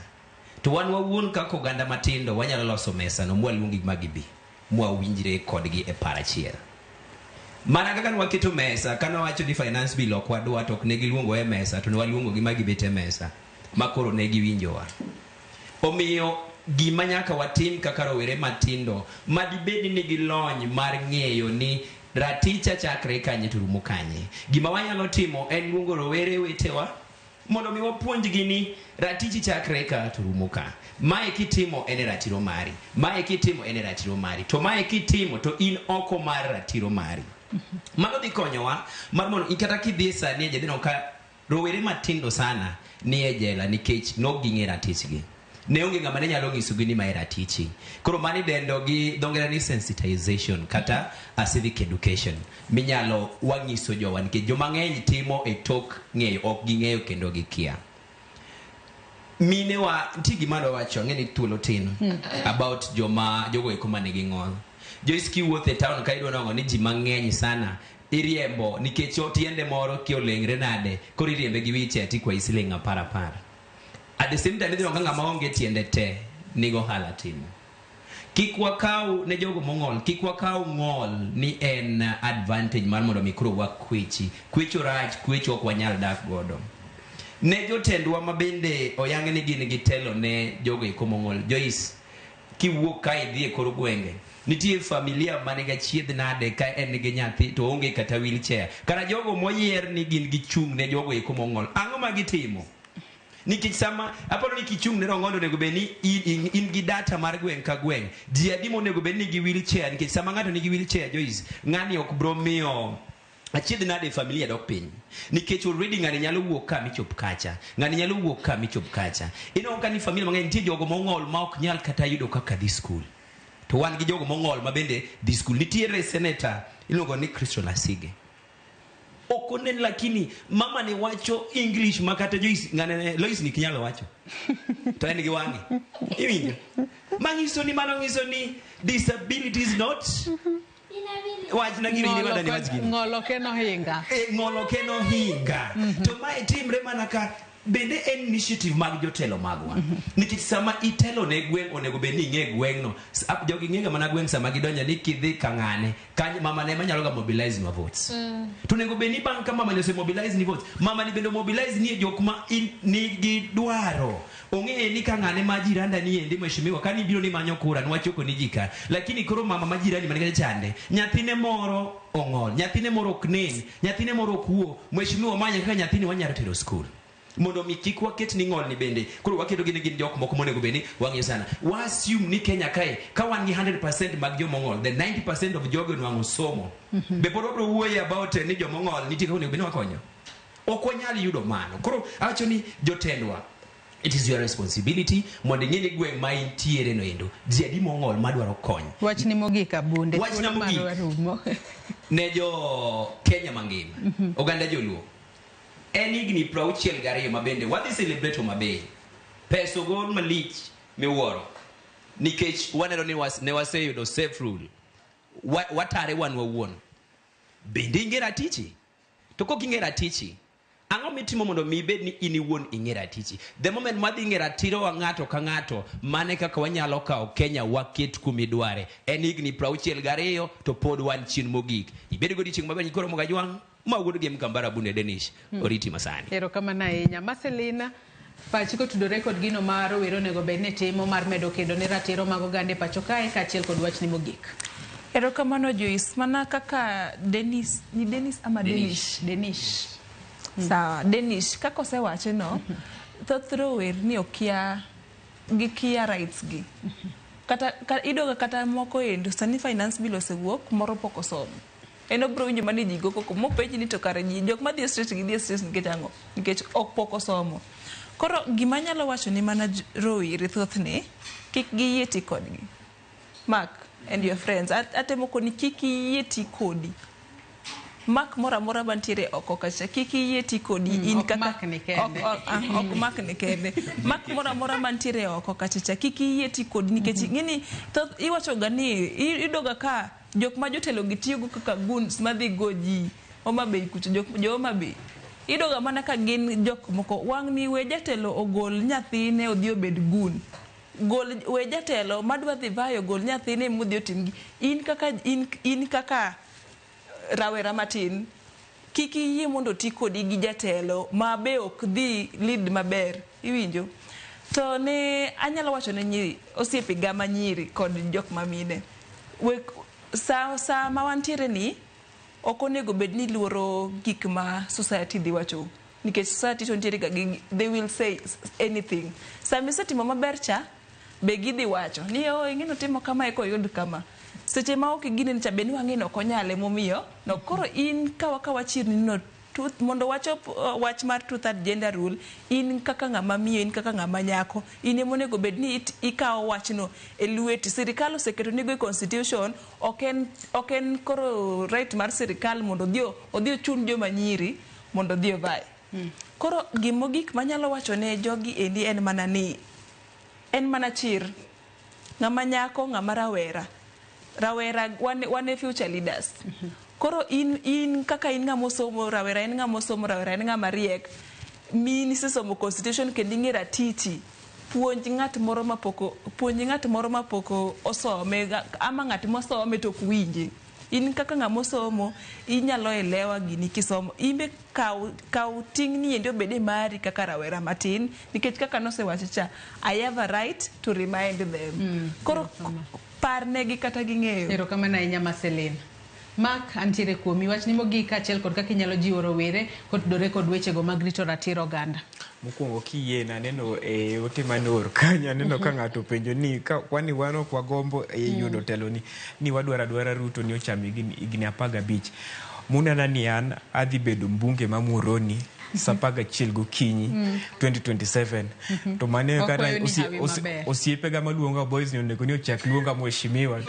To wan wawuon kaka oganda matindo wanyalo loso mesa no mwaluongi magibi. Mwawinjire kodgi e parachiel. Mana kaka nwaketo mesa kana wacho ni finance bill ok wadwa to ok ne giluongo e mesa to ne waluongo gi magibete mesa. Makoro ne giwinjowa. Omiyo gima nyaka watim kaka rowere matindo madibedi ni gilony mar ng'eyo ni raticha chakre kanye turumo kanye. Gima wanyalo timo en luongo rowere wetewa mondo mi wapuonjgi ni ratichi chakre ka turumo ka. Mae kitimo ene ratiro mari. Mae kitimo ene ratiro mari. To mae kitimo to in oko mar ratiro mari. Mano dhi konyowa mar mondo ikata kidhisa ni jedino ka rowere matindo sana ni e jela nikech nok ging'e ratichgi. Ne onge ng'ama ne nyalo ng'isogi ni mae ratichi. Koro mani dendo gi dongera ni sensitization kata a civic education. Minyalo wang'iso jowa nikech joma ng'eny timo e tok ng'eyo ok ging'eyo kendo gikia. Mine wa nti gima wacho ng'eni thuolo tin about jogo eko mane gi ng'ol. Joyce kiwuotho e town ka idwa nang'o ni ji mang'eny sana iriembo nikech otiende moro kiolengre nade koro iriembe gi wiche ati kwa isiling apar. At the same time, ng'ama onge tiende te nigo hala timo. Kik wakaw ne jogo mong'ol, kik wakaw ng'ol ni en advantage mar mondo mikro wakwechi. Kwecho rach, kwecho ok wanyal dak godo. Ne jotendwa mabende oyang ni gin gi telo ne jogo eko mong'ol. Joyce, kiwuok ka idhi e kor gwenge, nitie familia mane ga chiedh nade ka en gi nyathi to onge kata wheelchair. Kara jogo moyier ni gin gi chung ne jogo eko mong'ol. Ang'o ma gitimo? Nikech sama aparo ni kichung ne rongondo nego be ni in gi data mar gweng ka gweng. Ji adi monego be ni gi wheelchair nikech sama ng'ato ni gi wheelchair Joyce ng'ani ok bro miyo achiedh nade familia dok piny. Nikech already ng'ani nyalo wuok ka michop kacha. Ng'ani nyalo wuok ka michop kacha. Ino ka ni familia mang'eny nitie jogo mong'ol ma ok nyal kata yudo kaka dhi school. To wan gi jogo mong'ol ma bende dhi school. Nitiere senator iluongo ni Christian Asige. Okonen lakini mama ni wacho English makata Joyce ngane Loice ni kinyalo wacho. To en gi wangi. Iwinjo. Mangiso ni mano ngiso ni disability is not wach na gini ni mada ni wach gini. Ng'olo keno hinga. Ng'olo keno hinga. To mae timre mana ka bende en initiative mag jotelo magwa. Nikech sama itelo ne gweng onego be ni ng'e gweng no. Jogi ng'e mana gweng sama gidonja ni kidhi ka ng'ane. Kanyo mama ne manyalo ga mobilize ma votes. To nego be ni bang ka mama ne se mobilize ni votes. Mama ni bende mobilize ni jok ma ni gi dwaro. Ong'e ni ka ng'ane ma jiranda ni endi mheshimiwa kani biro ni manyo kura nwachoko ni jika. Lakini koro mama ma jirani manige chande. Nyathine moro ong'ol. Nyathine moro ok nen. Nyathine moro kuo. Mheshimiwa manya kaka nyathine wanyalo tero school. Mondo mi kik waket ni ng'ol ni bende koro waketo gin jok moko monego beni wang'e sana. Wa assume ni Kenya kae ka wan gi 100% mag jomo ng'ol, the 90% of jogo nwang'o somo. Be pod wabro wuoyo about ni jomo ng'ol nitie kaka onego beni wakonyo. Ok wanyal yudo mano. Koro awacho ni jotendwa, it is your responsibility mondo ing'e ni gweng' ma intiere no endo ji adi mong'ol madwaro kony. Wach ni mogik Abunde. Wach na mogik ne jo Kenya mangima oganda joluo en higni 62 mabende wadhi celebrate Homabay. Peso gol malich miwuoro nikech waneno ni ne waseyudo safe rule. Watare wan wawuon. Bende ing'e ratichi. To kok ing'e ratichi Ang'o mitimo mondo mi bed ni in iwuon ing'era tichi. The moment madhi ng'era tiro wa ng'ato ka ng'ato, mane kaka wanyalo kawo Kenya waket kumidware. En higni 62 to pod wan chien mogik. Ibed go dichieng' maber nyikoro moga jwang' ma wuod game kambara Abunde Denish. Oriti masani. Erokamano ahinya. Mercelene, pachi kotudore kod gino ma rowere onego bed ni timo mar medo kedo ne ratiro mag oganda e pacho kae kaachiel kod wachni mogik. Erokamano Joyce, mana kaka Denish ama Denish. Sawa, Denish kaka osewache no, thoth rowere ni okia gikia rights gi. Kata idoga kata moko endo sani finance bill osewuok moro pok osomo. Eno bro winjo mane ji go koko mopenji ni to kare ji jok ma dhi straight nikech ang'o? Nikech ok pok osomo. Koro gima nyalo wacho ni mana rowere thoth ne kik giyie ti kodgi. Mark and your friends atemo koni kik yie ti kodi. Mark mora bantiere oko kacha kik yie ti kodi in kaka mak ne kende. Ok mak ne kende. Mark mora bantiere oko kacha kik yie ti kodi nikech ngini thoth iwacho ga ni idoga ka jok ma jotelo gitiyo kaka guns madhi goji Homa Bay kucho jo Homa Bay idoga mana ka gin jok moko wang' ni we jatelo ogol nyathine odhi obed gun gol we jatelo madwa dhi vayo gol nyathine mudhi otimgi in kaka rawera matin kiki yie mondo ti kodi gi jatelo ma be ok dhi lead maber iwinjo to ne anyalo wacho ne nyiri osiepe ga manyiri kod jok mamine we sa ma wantiere ni ok onego bed ni luoro gik ma society dhi wacho nikech society to ntiere ga they will say anything sami setimo maber cha be gidhi wacho ni ing'ino timo kama eko yud kama seche ma ok gine cha be ni wang'ino konyale momiyo no koro in kawa chirni no truth mondo wach mar truth and gender rule in kaka ng'ama miyo in kaka ng'ama nyako in emonego bed ni ikawo wachno e lweti sirikal oseketo nigo e constitution ok en koro right mar sirikal mondo odhi ochun joma nyiri mondo odhi ovae koro gimogik manyalo wacho ne jogi endi en mana chir ng'ama nyako ng'ama rawera wane future leaders koro in kaka in ng'ama osomo rawera en ng'ama riek mini sesomo constitution kendo ing'era titi puonj ng'at moro mapoko osome ama ng'at mosome tok winje in kaka ng'ama osomo inyalo elewa gini kisomo imbe kaw tingni endo bede mari kaka rawera matin nikech kaka nosewacho cha I have a right to remind them koro parnegi kata ging'eyo. Erokamano ahinya Mercelene. Mark antiere kuomi wachni mogik achiel kod kaka inyalo jiwo rowere kotudore kod wechego mag rito ratiro oganda. Mokwongo kiyie naneno e ote manor kanyo aneno ka ng'ato penjo ni kwani wan ok wagombo yudo telo ni wadwara Ruto ni ochami higni 15 munana ni an adhi bedo mbunge ma Muhoroni sa 11 gokinyi 2027 to mane kata osiepe ga maluonga boys ni onego ni ochak luonga mheshimiwa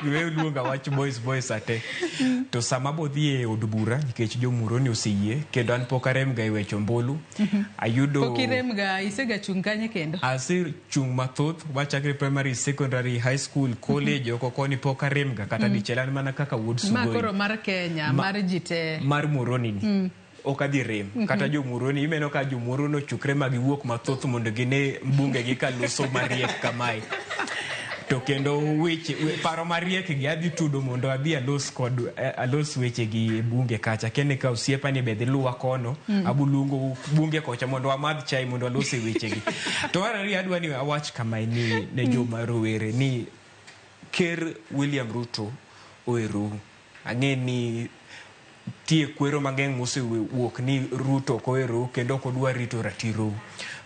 we luonga wach boys ate to sama bodhi e od bura nikech jo Muhoroni oseyie kendo an pok arem ga wecho mbulu ayudo pok irem ga isega chung kanye kendo ase chung mathoth wachakre primary secondary high school college oko koni pok arem ga kata dichelan mana kaka wuod sugoi makoro mar Kenya mar jite mar Muhoroni ni okadhi rem kata jo Muhoroni imeno ka jo Muhoroni ochukre magiwuok mathoth mondo gine mbunge gi kaluso mariek kamae to kendo weche paro mariek gi adhi tudo mondo adhi alos weche gi bunge kacha kene ka osiepa ni bedhi luwa kono abulungo bunge kocha mondo amadh chai mondo alose weche gi to arari adwa ni awach kama ni ne joma rowere ni Ker William Ruto oero ang'e ni tie kwero mang'eny mosewuok ni Ruto koero kendo kodwa rito ratiro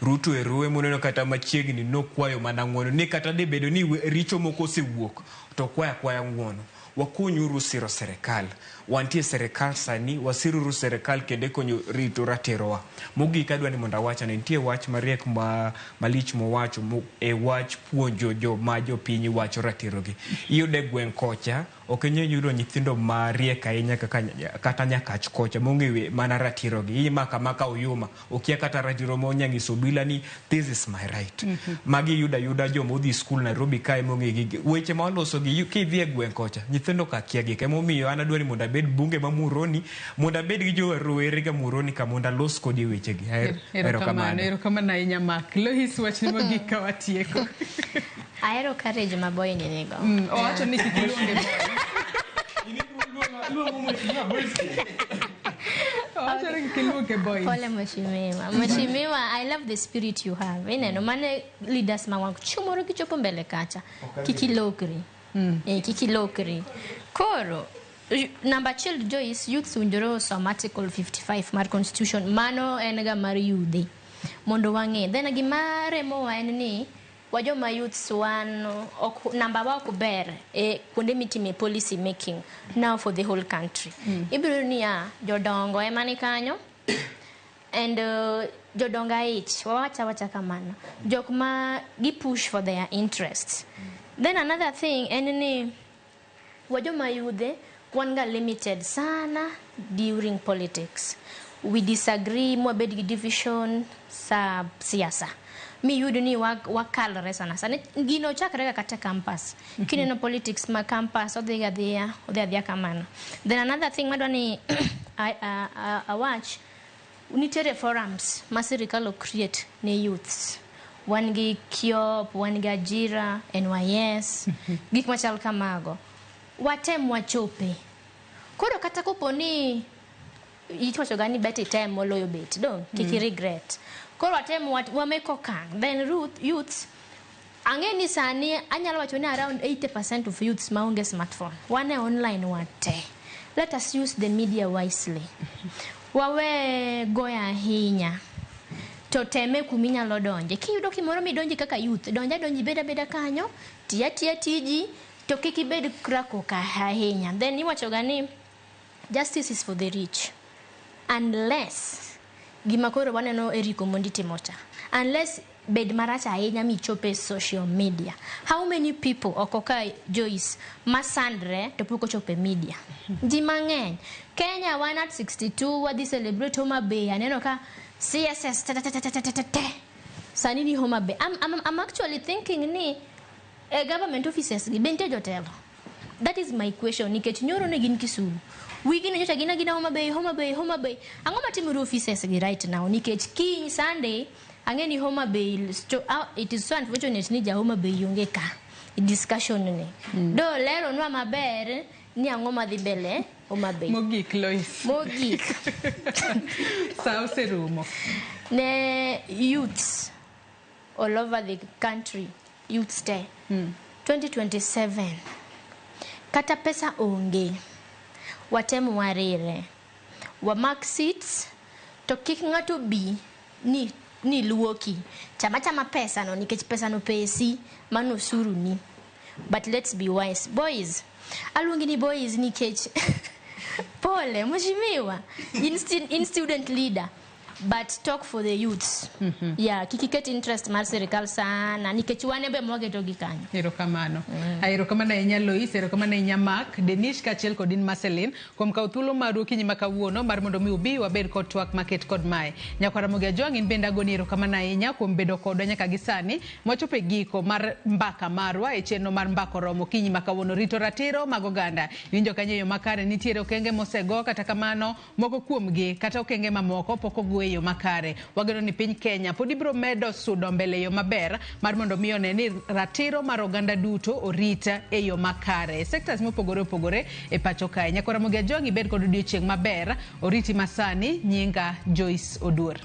Ruto ero emoneno kata machiegni nokwayo mana ng'wono ni kata de bedo ni richo moko osewuok to kwaya ng'wono wakonyuru siro serikal wantie serikal sani wasiruru serikal kende konyo rito ratirowa mogik adwa ni mondo awacha ne nitie wach mariek malich mowacho e wach puonjo jo piny wacho ratirogi iyude gweng' kocha okenye yudo nyithindo mariek ahinya kata nyakach kocha mongewe mana ratiro gi maka uyuma okia kata ratiro mo nyangiso bila ni this is my right. Magi yuda jomodhi school Nairobi kae mongegi weche ma oloso gi kidhie gwen kocha nyithindo ka kia gi kemo miyo ana dwari monda bed bunge ma Muroni monda bed gi jo rowere ga Muroni ka monda los kodi weche gi. Ero kamano ahinya Mark. Loice wach ni mogik ka watieko. Ahero courage maboy ni nigo. Owacho ni kiluonge boy. Pole Mheshimiwa, I love the spirit you have. Ineno mane leaders mawangu chumoro kichopo mbele kacha. Kikilokri. Kikilokri. Koro number child Joyce youth unjoro som article 55 mar constitution mano enga mar youth. Mondo wange. Then gimare mo ni wajoma youths wano number wa kuber kunde mitime policy making now for the whole country. Ibiro niya jodongo emani kanyo and jodonga ich wacha kamano jokma gi push for their interests. Then another thing enni wajoma youth wanga limited sana during politics. We disagree mwabed gi division sa siasa. Mi yudo ni wakalore sana gino chakre kata campus kineno politics ma campus odhi kamano. Then another thing madwani I watch unitere forums ma sirikal create ne youths wan gi kiop wan gi ajira NYS gik machal kamago watem wachope koro kata koponi itwacho gani beti time moloyo bet don't kiki regret koro atem wameko kang. Then youths angeni sani anyalo wacho ni around 80% of youths maonge smartphone wane online wate. Let us use the media wisely. Wawe goya hinya to teme kuminya lodonje kiyudo kimoro midonji kaka youth donji beda kanyo tia tiji to kiki bed krako ka hinya. Then iwacho gani justice is for the rich unless gimakoro waneno Eriko Monditi Mocha unless bed maracha ahinya michope social media. How many people okoka Joyce masandre to puko chope media di mang'eny. Kenya 162 wadhi celebrate Homa Bay aneno ka CSS sanini Homa Bay. I'm actually thinking ni government offices bente jotelo. That is my question. Nikech nyoro ne gin Kisumu wigino nyocha gina Homa Bay angoma timuru offices gi right now nikech kiny Sunday angeni Homa Bay it is so unfortunate ni ja Homa Bay yonge ka discussion ni do lero nwa maber ni angoma dhi bele Homa Bay mogik Loice sao serumo ne youths all over the country youth stay 2027 kata pesa onge watemu warire wa mark seats to kik ngato bi ni luoki chama pesa no nikech pesa no pesi mano suru ni. But let's be wise boys alungi ni boys nikech pole Mheshimiwa in student leader but talk for the youths. Yeah, kikiket interest mar serikal sana nikech wane be mogeto gi kanyo. Erokamano. Erokamano enya Loice, erokamano enya Mark, Denish kachiel kod Mercelene kuom kawo thuolo maru kinyi makawuono mar mondo mi ubi wabed kod twak maket kod mae. Nyakwara Ramogi Ajwang in benda goni erokamano enya kuom bedo kodwa nyaka gisani mochope giko mar mbaka marwa e chenro mar mbako romo kinyi makawuono rito ratiro mag oganda. Winjo kanyo yo makare nitiere okenge mosego kata kamano moko kuomgi kata okenge mamoko poko gwe yo makare. Wageno ni piny Kenya pod ibiro medo sudo mbele yo maber mar mondo mi one ni ratiro mar oganda duto orita e yo makare. Sectors mopogore e pacho kae. Nyakwara Ramogi Ajwang ibed kod odiochieng' maber oriti masani nyinga Joyce Oduor.